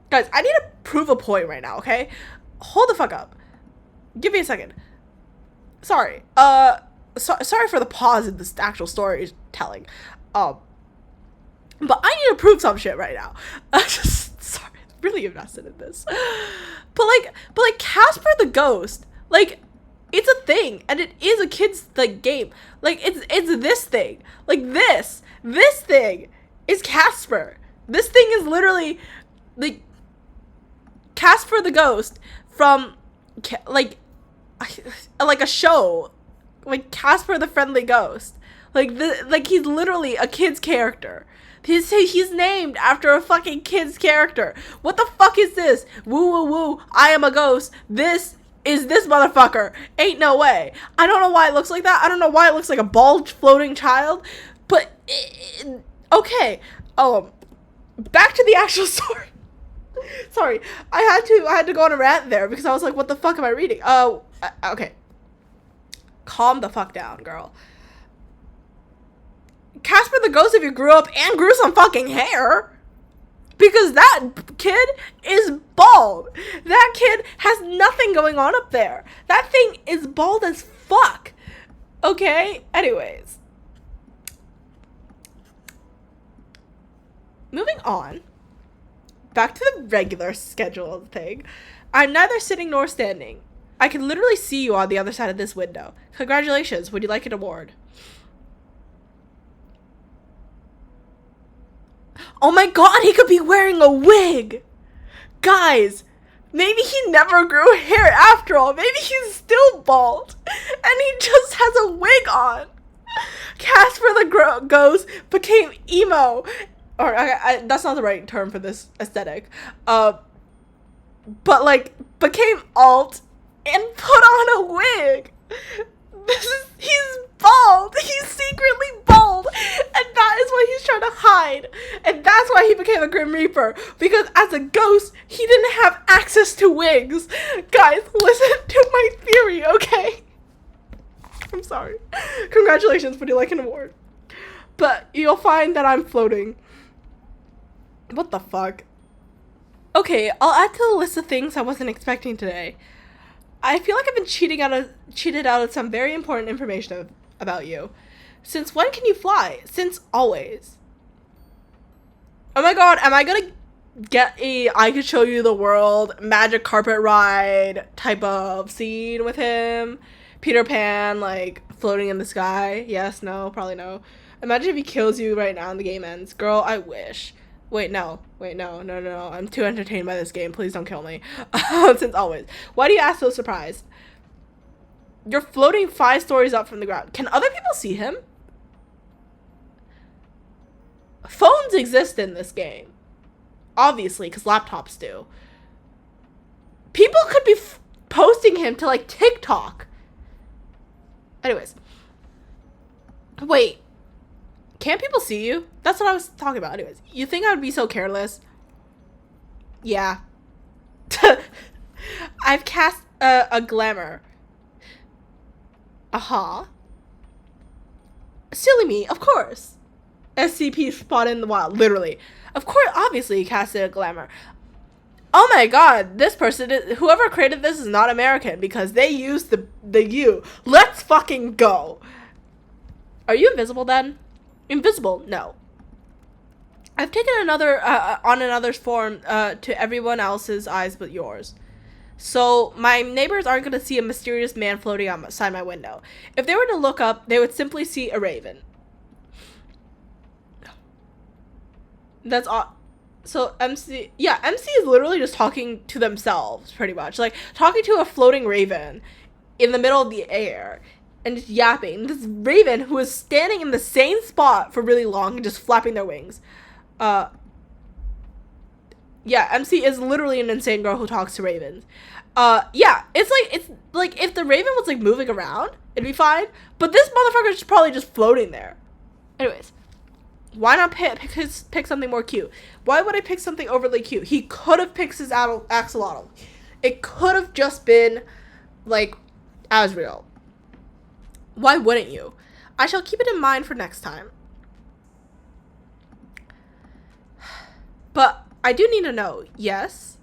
Guys, I need to prove a point right now, okay? Hold the fuck up. Give me a second. Sorry. Sorry for the pause in this actual storytelling. But I need to prove some shit right now. Sorry, I'm really invested in this. But like Casper the Ghost, like, it's a thing, and it is a kid's, like, game. Like, it's this thing. Like, this thing is Casper. This thing is literally, like, Casper the Ghost from, like a show, like Casper the Friendly Ghost. Like he's literally a kid's character. He's named after a fucking kid's character. What the fuck is this? Woo woo woo, I am a ghost. This is this motherfucker. Ain't no way. I don't know why it looks like that. I don't know why it looks like a bald floating child. But, okay. Back to the actual story. Sorry, I had to go on a rant there because I was like, what the fuck am I reading? Okay. Calm the fuck down, girl. Casper the Ghost, if you grew up and grew some fucking hair, because that kid is bald. That kid has nothing going on up there. That thing is bald as fuck. Okay, anyways. Moving on. Back to the regular schedule thing. I'm neither sitting nor standing. I can literally see you on the other side of this window. Congratulations, would you like an award? Oh my god, he could be wearing a wig! Guys, maybe he never grew hair after all. Maybe he's still bald. And he just has a wig on. Casper the Ghost became emo. Or, that's not the right term for this aesthetic. But, like, became alt and put on a wig. He's bald. He's secretly bald. And that is what he's trying to hide. And that's why he became a Grim Reaper. Because as a ghost, he didn't have access to wigs. Guys, listen to my theory, okay? I'm sorry. Congratulations, would you like an award? But you'll find that I'm floating. What the fuck? Okay, I'll add to the list of things I wasn't expecting today. I feel like I've been cheated out of some very important information about you. Since when can you fly? Since always. Oh my god, am I gonna get a I could show you the world magic carpet ride type of scene with him? Peter Pan, like, floating in the sky? Yes, no, probably no. Imagine if he kills you right now and the game ends. Girl, I wish. Wait, no. I'm too entertained by this game. Please don't kill me. Since always. Why do you ask so surprised? You're floating 5 stories up from the ground. Can other people see him? Phones exist in this game. Obviously, because laptops do. People could be posting him to, like, TikTok. Anyways. Wait. Can't people see you? That's what I was talking about. Anyways, you think I would be so careless? Yeah. I've cast a glamour. Silly me, of course. SCP spotted in the wild, literally. Of course, obviously, he casted a glamour. Oh my god, this person, whoever created this is not American because they used the U. Let's fucking go. Are you invisible then? Invisible? No. I've taken on another's form to everyone else's eyes but yours. So my neighbors aren't going to see a mysterious man floating outside my window. If they were to look up, they would simply see a raven. That's all. So MC is literally just talking to themselves, pretty much. Like, talking to a floating raven in the middle of the air. And just yapping. This raven who is standing in the same spot for really long and just flapping their wings. Yeah, MC is literally an insane girl who talks to ravens. Yeah, it's like if the raven was like moving around, it'd be fine. But this motherfucker is probably just floating there. Anyways, why not pick something more cute? Why would I pick something overly cute? He could have picked his axolotl. It could have just been like Azreal. Why wouldn't you? I shall keep it in mind for next time. But I do need to know, yes?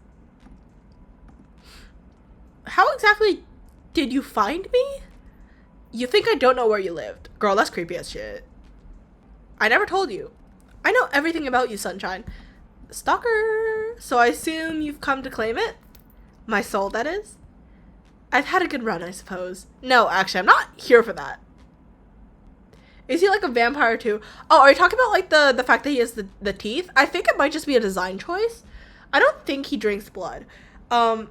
How exactly did you find me? You think I don't know where you lived? Girl, that's creepy as shit. I never told you. I know everything about you, Sunshine. Stalker. So I assume you've come to claim it? My soul, that is? I've had a good run, I suppose. No, actually, I'm not here for that. Is he like a vampire too? Oh, are you talking about like the fact that he has the teeth? I think it might just be a design choice. I don't think he drinks blood. Axolotls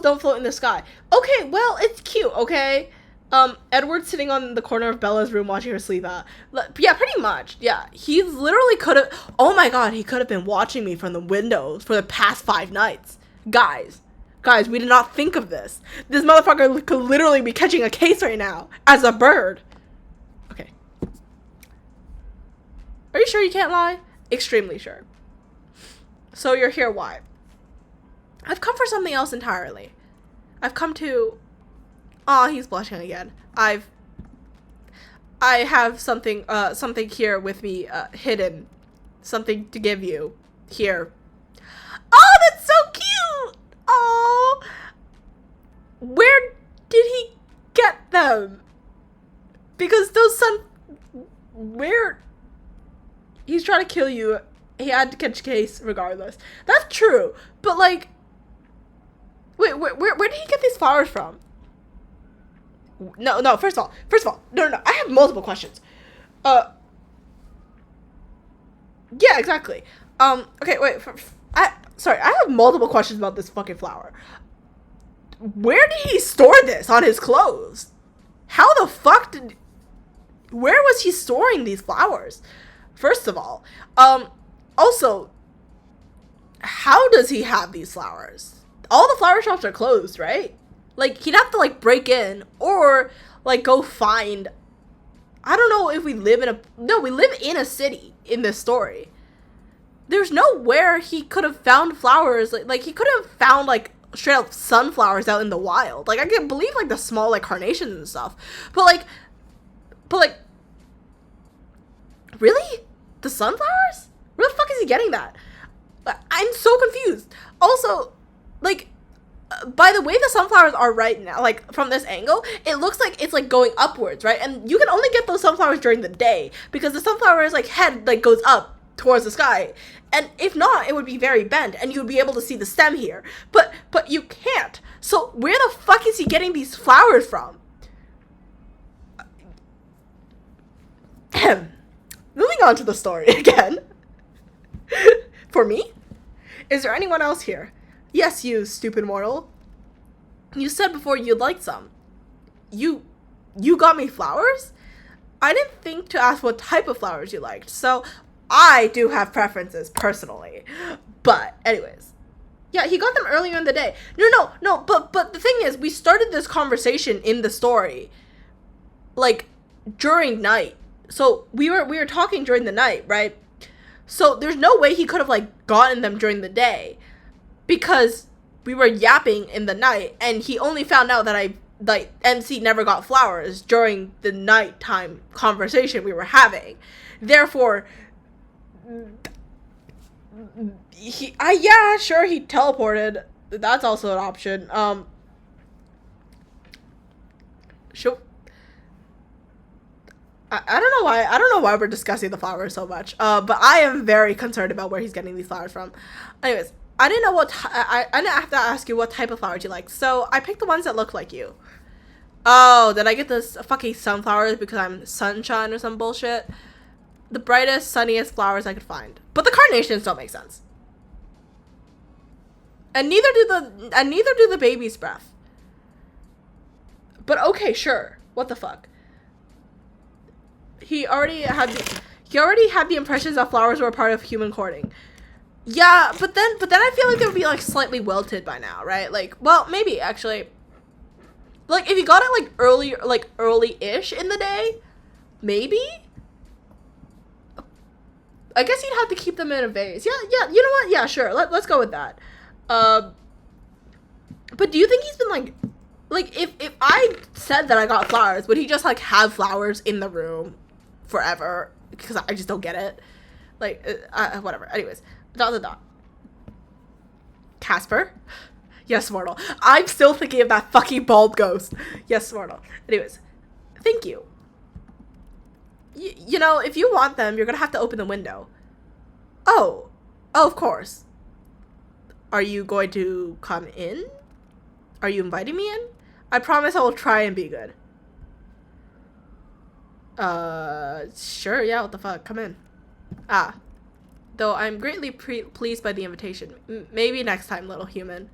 don't float in the sky. Okay, well, it's cute, okay? Edward's sitting on the corner of Bella's room watching her sleep out. Yeah, pretty much. Yeah, he literally could have... Oh my god, he could have been watching me from the windows for the past 5 nights. Guys, we did not think of this. This motherfucker could literally be catching a case right now as a bird. Okay. Are you sure you can't lie? Extremely sure. So you're here, why? I've come for something else entirely. I've come to... Aw, he's blushing again. I have something here with me, hidden. Something to give you. Here. Oh, that's so cute! Oh, where did he them. Because those where he's trying to kill you, he had to catch case regardless. That's true. But like, wait, where did he get these flowers from? No, first of all, no, I have multiple questions. Yeah, exactly. Okay, wait, I have multiple questions about this fucking flower. Where did he store this on his clothes? How the fuck where was he storing these flowers? First of all, also, how does he have these flowers? All the flower shops are closed, right? Like, he'd have to, like, break in or, like, go find... I don't know if we live in a... No, we live in a city in this story. There's nowhere he could have found flowers. Like he could have found, like, straight up sunflowers out in the wild. Like, I can believe, like, the small, like, carnations and stuff. But, like... Really? The sunflowers? Where the fuck is he getting that? I'm so confused. Also, like... by the way the sunflowers are right now, like, from this angle, it looks like it's, like, going upwards, right? And you can only get those sunflowers during the day, because the sunflower's, like, head, like, goes up towards the sky. And if not, it would be very bent, and you would be able to see the stem here. But you can't. So, where the fuck is he getting these flowers from? Moving on to the story again. For me? Is there anyone else here? Yes, you stupid mortal. You said before you'd like some. You got me flowers? I didn't think to ask what type of flowers you liked, so I do have preferences, personally. But, anyways. Yeah, he got them earlier in the day. No, but the thing is, we started this conversation in the story, like, during night. So, we were talking during the night, right? So, there's no way he could have, like, gotten them during the day. Because we were yapping in the night, and he only found out that MC never got flowers during the nighttime conversation we were having. Therefore, yeah, sure, he teleported. That's also an option. Sure. I don't know why we're discussing the flowers so much. But I am very concerned about where he's getting these flowers from. Anyways. I didn't know I didn't have to ask you what type of flowers you like, so I picked the ones that look like you. Oh, did I get this fucking sunflowers because I'm sunshine or some bullshit? The brightest, sunniest flowers I could find. But the carnations don't make sense. And neither do the baby's breath. But okay, sure. What the fuck? He already had the impressions that flowers were a part of human courting. Yeah, but then I feel like they would be, like, slightly wilted by now, right? Like, well, maybe, actually. Like, if you got it, like, early-ish in the day, maybe? I guess you'd have to keep them in a vase. Yeah, you know what? Yeah, sure, let's go with that. But do you think he's been, like, if I said that I got flowers, would he just, like, have flowers in the room forever? Because I just don't get it. Like, whatever. Anyways. ... Casper? Yes, mortal. I'm still thinking of that fucking bald ghost. Yes, mortal. Anyways, thank you. You know, if you want them, you're gonna have to open the window. Oh, of course. Are you going to come in? Are you inviting me in? I promise I will try and be good. Sure, yeah, what the fuck, come in. Though I'm greatly pleased by the invitation. Maybe next time, little human.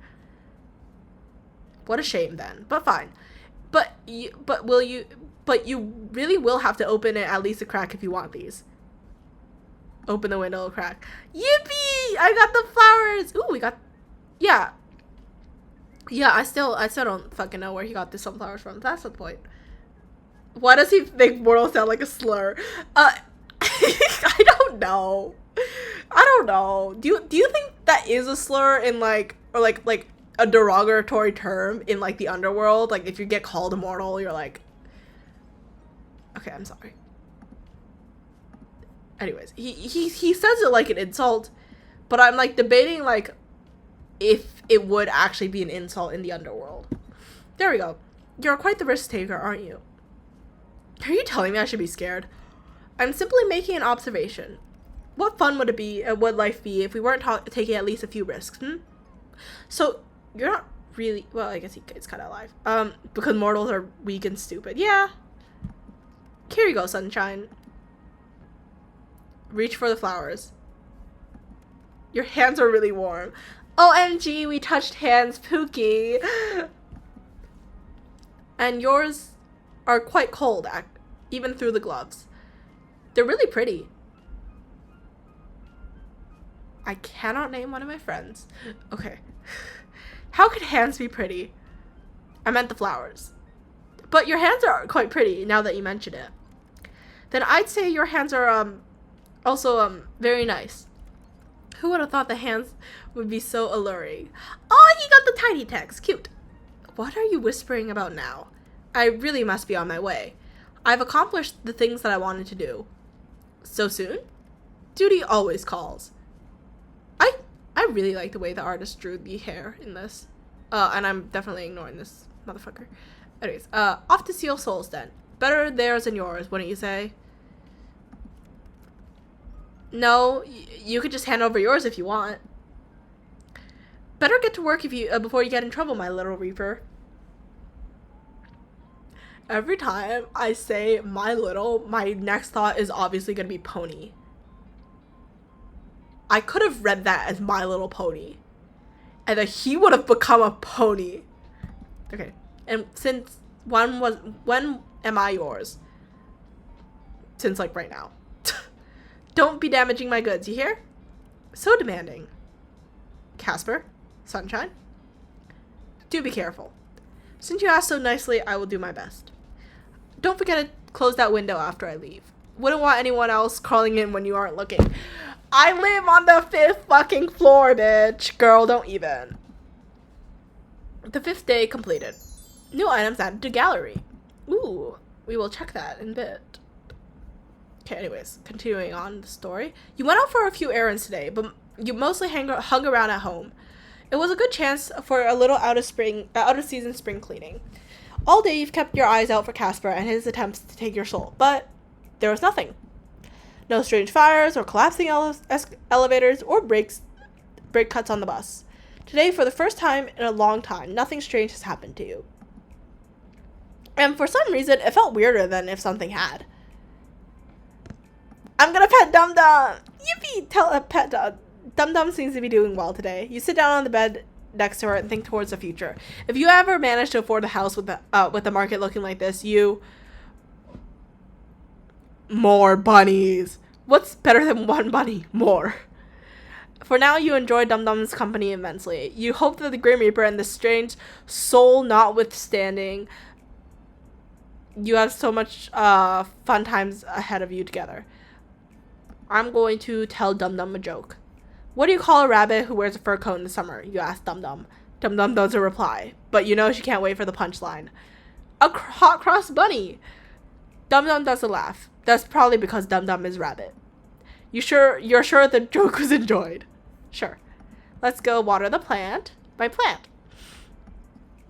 What a shame then, but fine. But you really will have to open it at least a crack if you want these. Open the window a crack. Yippee! I got the flowers! Ooh, we got... Yeah. Yeah, I still don't fucking know where he got the sunflowers from. That's the point. Why does he make mortal sound like a slur? I don't know. I don't know. Do you think that is a slur in, like, or like a derogatory term in, like, the underworld? Like, if you get called immortal, you're like... Okay, I'm sorry. Anyways, he says it like an insult, but I'm, like, debating, like, if it would actually be an insult in the underworld. There we go. You're quite the risk taker, aren't you? Are you telling me I should be scared? I'm simply making an observation. What fun would life be if we weren't taking at least a few risks, So, you're not really, well, I guess it's kind of alive. Because mortals are weak and stupid. Yeah. Here you go, sunshine. Reach for the flowers. Your hands are really warm. OMG, we touched hands, Pookie. And yours are quite cold, even through the gloves. They're really pretty. I cannot name one of my friends. Okay. How could hands be pretty? I meant the flowers. But your hands are quite pretty, now that you mention it. Then I'd say your hands are, also, very nice. Who would have thought the hands would be so alluring? Oh, he got the tiny text. Cute. What are you whispering about now? I really must be on my way. I've accomplished the things that I wanted to do. So soon? Duty always calls. I really like the way the artist drew the hair in this. And I'm definitely ignoring this motherfucker. Anyways, off to seal souls then. Better theirs than yours, wouldn't you say? No, you could just hand over yours if you want. Better get to work before you get in trouble, my little reaper. Every time I say my next thought is obviously going to be pony. I could have read that as My Little Pony. And then he would have become a pony. Okay. And since when am I yours? Since like right now. Don't be damaging my goods, you hear? So demanding. Casper, sunshine. Do be careful. Since you asked so nicely, I will do my best. Don't forget to close that window after I leave. Wouldn't want anyone else crawling in when you aren't looking. I live on the 5th fucking floor, bitch. Girl, don't even. The 5th day completed. New items added to gallery. Ooh, we will check that in a bit. Okay, anyways, continuing on the story. You went out for a few errands today, but you mostly hung around at home. It was a good chance for a little out of season spring cleaning. All day you've kept your eyes out for Casper and his attempts to take your soul, but there was nothing. No strange fires or collapsing elevators or brake cuts on the bus. Today, for the first time in a long time, nothing strange has happened to you. And for some reason, it felt weirder than if something had. I'm gonna pet Dum Dum! Yippee! Tell a pet Dum. Dum Dum seems to be doing well today. You sit down on the bed next to her and think towards the future. If you ever manage to afford a house with the market looking like this, more bunnies. What's better than one bunny? More. For now, you enjoy Dum Dum's company immensely. You hope that the Grim Reaper and the strange soul notwithstanding, you have so much fun times ahead of you together. I'm going to tell Dum Dum a joke. What do you call a rabbit who wears a fur coat in the summer? You ask Dum Dum. Dum Dum doesn't reply, but you know she can't wait for the punchline. A hot cross bunny. Dum Dum doesn't laugh. That's probably because Dum Dum is rabbit. You're sure the joke was enjoyed? Sure. Let's go water the plant. My plant.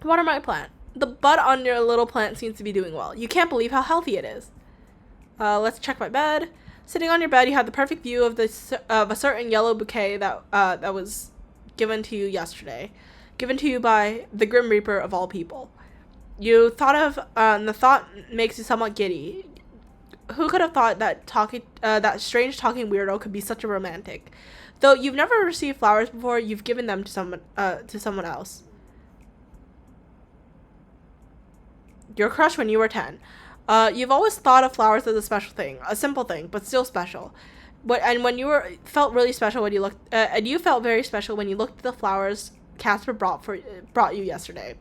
Water my plant. The bud on your little plant seems to be doing well. You can't believe how healthy it is. Let's check my bed. Sitting on your bed, you have the perfect view of a certain yellow bouquet that was given to you yesterday. Given to you by the Grim Reaper of all people. You thought of, the thought makes you somewhat giddy. Who could have thought that that strange talking weirdo could be such a romantic? Though you've never received flowers before, you've given them to someone else. Your crush when you were 10. You've always thought of flowers as a special thing, a simple thing, but still special. And you felt really special when you looked, and you felt very special when you looked at the flowers Casper brought you yesterday.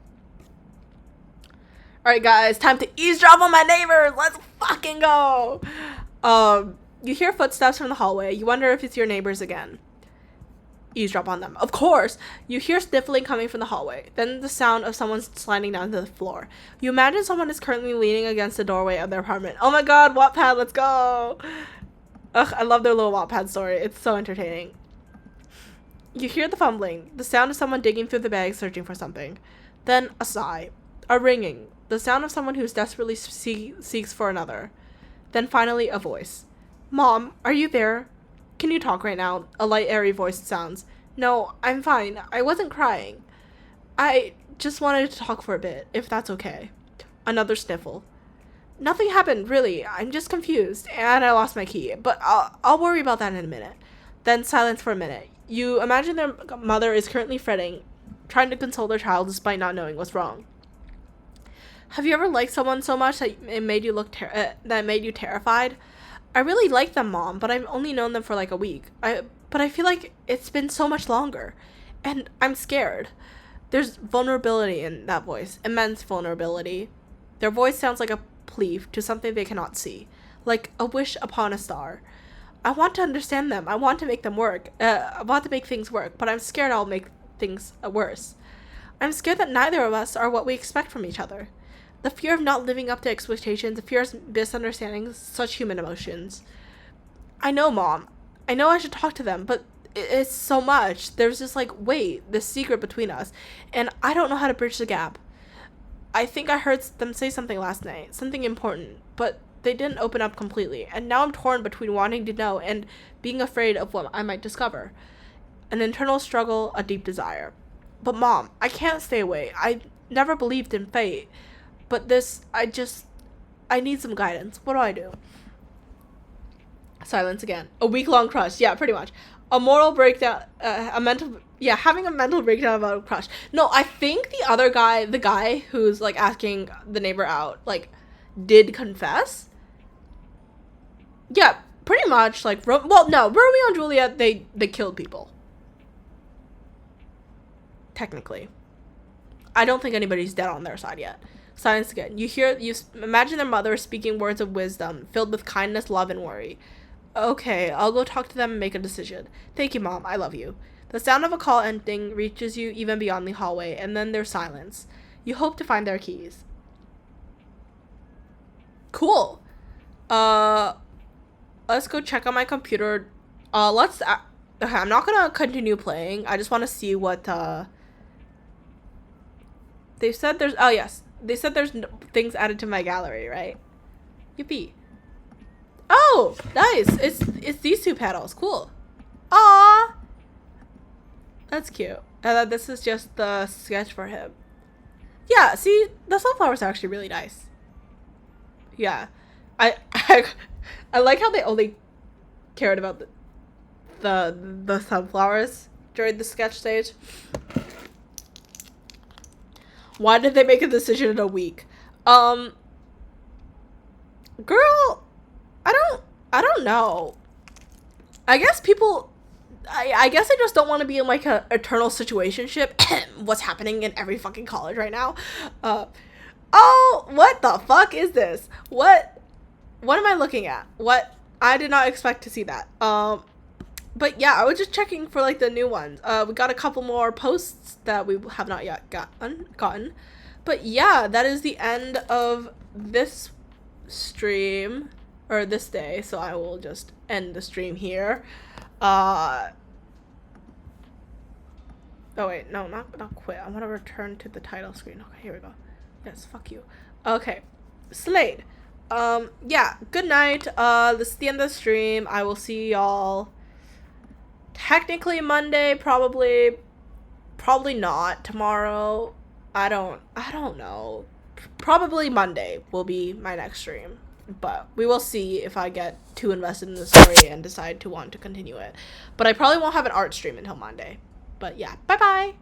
All right, guys, time to eavesdrop on my neighbors. Let's fucking go. You hear footsteps from the hallway. You wonder if it's your neighbors again. Eavesdrop on them. Of course. You hear sniffling coming from the hallway. Then the sound of someone sliding down to the floor. You imagine someone is currently leaning against the doorway of their apartment. Oh my god, Wattpad, let's go. Ugh, I love their little Wattpad story. It's so entertaining. You hear the fumbling. The sound of someone digging through the bag searching for something. Then a sigh. A ringing. the sound of someone who's desperately seeks for another. Then finally, a voice. Mom, are you there? Can you talk right now? A light, airy voice sounds. No, I'm fine. I wasn't crying. I just wanted to talk for a bit, if that's okay. Another sniffle. Nothing happened, really. I'm just confused, and I lost my key, but I'll worry about that in a minute. Then silence for a minute. You imagine their mother is currently fretting, trying to console their child despite not knowing what's wrong. Have you ever liked someone so much that it made you that made you terrified? I really like them, Mom, but I've only known them for like a week. But I feel like it's been so much longer, and I'm scared. There's vulnerability in that voice, immense vulnerability. Their voice sounds like a plea to something they cannot see, like a wish upon a star. I want to understand them. I want to make them work. I want to make things work, but I'm scared I'll make things worse. I'm scared that neither of us are what we expect from each other. The fear of not living up to expectations, the fear of misunderstandings, such human emotions. I know, Mom. I know I should talk to them, but it's so much. There's this this secret between us, and I don't know how to bridge the gap. I think I heard them say something last night, something important, but they didn't open up completely, and now I'm torn between wanting to know and being afraid of what I might discover. An internal struggle, a deep desire. But Mom, I can't stay away. I never believed in fate, but I need some guidance. What do I do? Silence again. A week-long crush. Yeah, pretty much. A moral breakdown, having a mental breakdown about a crush. No, I think the guy who's like asking the neighbor out, did confess. Yeah, pretty much. Romeo and Juliet, they killed people. Technically. I don't think anybody's dead on their side yet. Silence again. You imagine their mother speaking words of wisdom, filled with kindness, love, and worry. Okay, I'll go talk to them and make a decision. Thank you, Mom. I love you. The sound of a call ending reaches you even beyond the hallway, and then there's silence. You hope to find their keys. Cool. Let's go check on my computer. Okay, I'm not gonna continue playing. I just want to see what, they said there's, oh yes. They said there's things added to my gallery, right? Yippee. Oh, nice. It's these two petals. Cool. Aww. That's cute. And this is just the sketch for him. Yeah, see, the sunflowers are actually really nice. Yeah. I like how they only cared about the sunflowers during the sketch stage. Why did they make a decision in a week? Girl, I don't know. I guess people, I guess I just don't want to be in like a eternal situationship. What's happening in every fucking college right now? Oh, what the fuck is this? What am I looking at? What? I did not expect to see that. But yeah, I was just checking for like the new ones. We got a couple more posts that we have not yet gotten. But yeah, that is the end of this stream, or this day, so I will just end the stream here. Oh wait, no, not quit. I want to return to the title screen. Okay, here we go. Yes, fuck you. Okay, Slade. Yeah, good night. This is the end of the stream. I will see y'all technically Monday, probably not tomorrow. I don't know. Probably Monday will be my next stream, but we will see if I get too invested in the story and decide to want to continue it. But I probably won't have an art stream until Monday. But yeah, bye bye.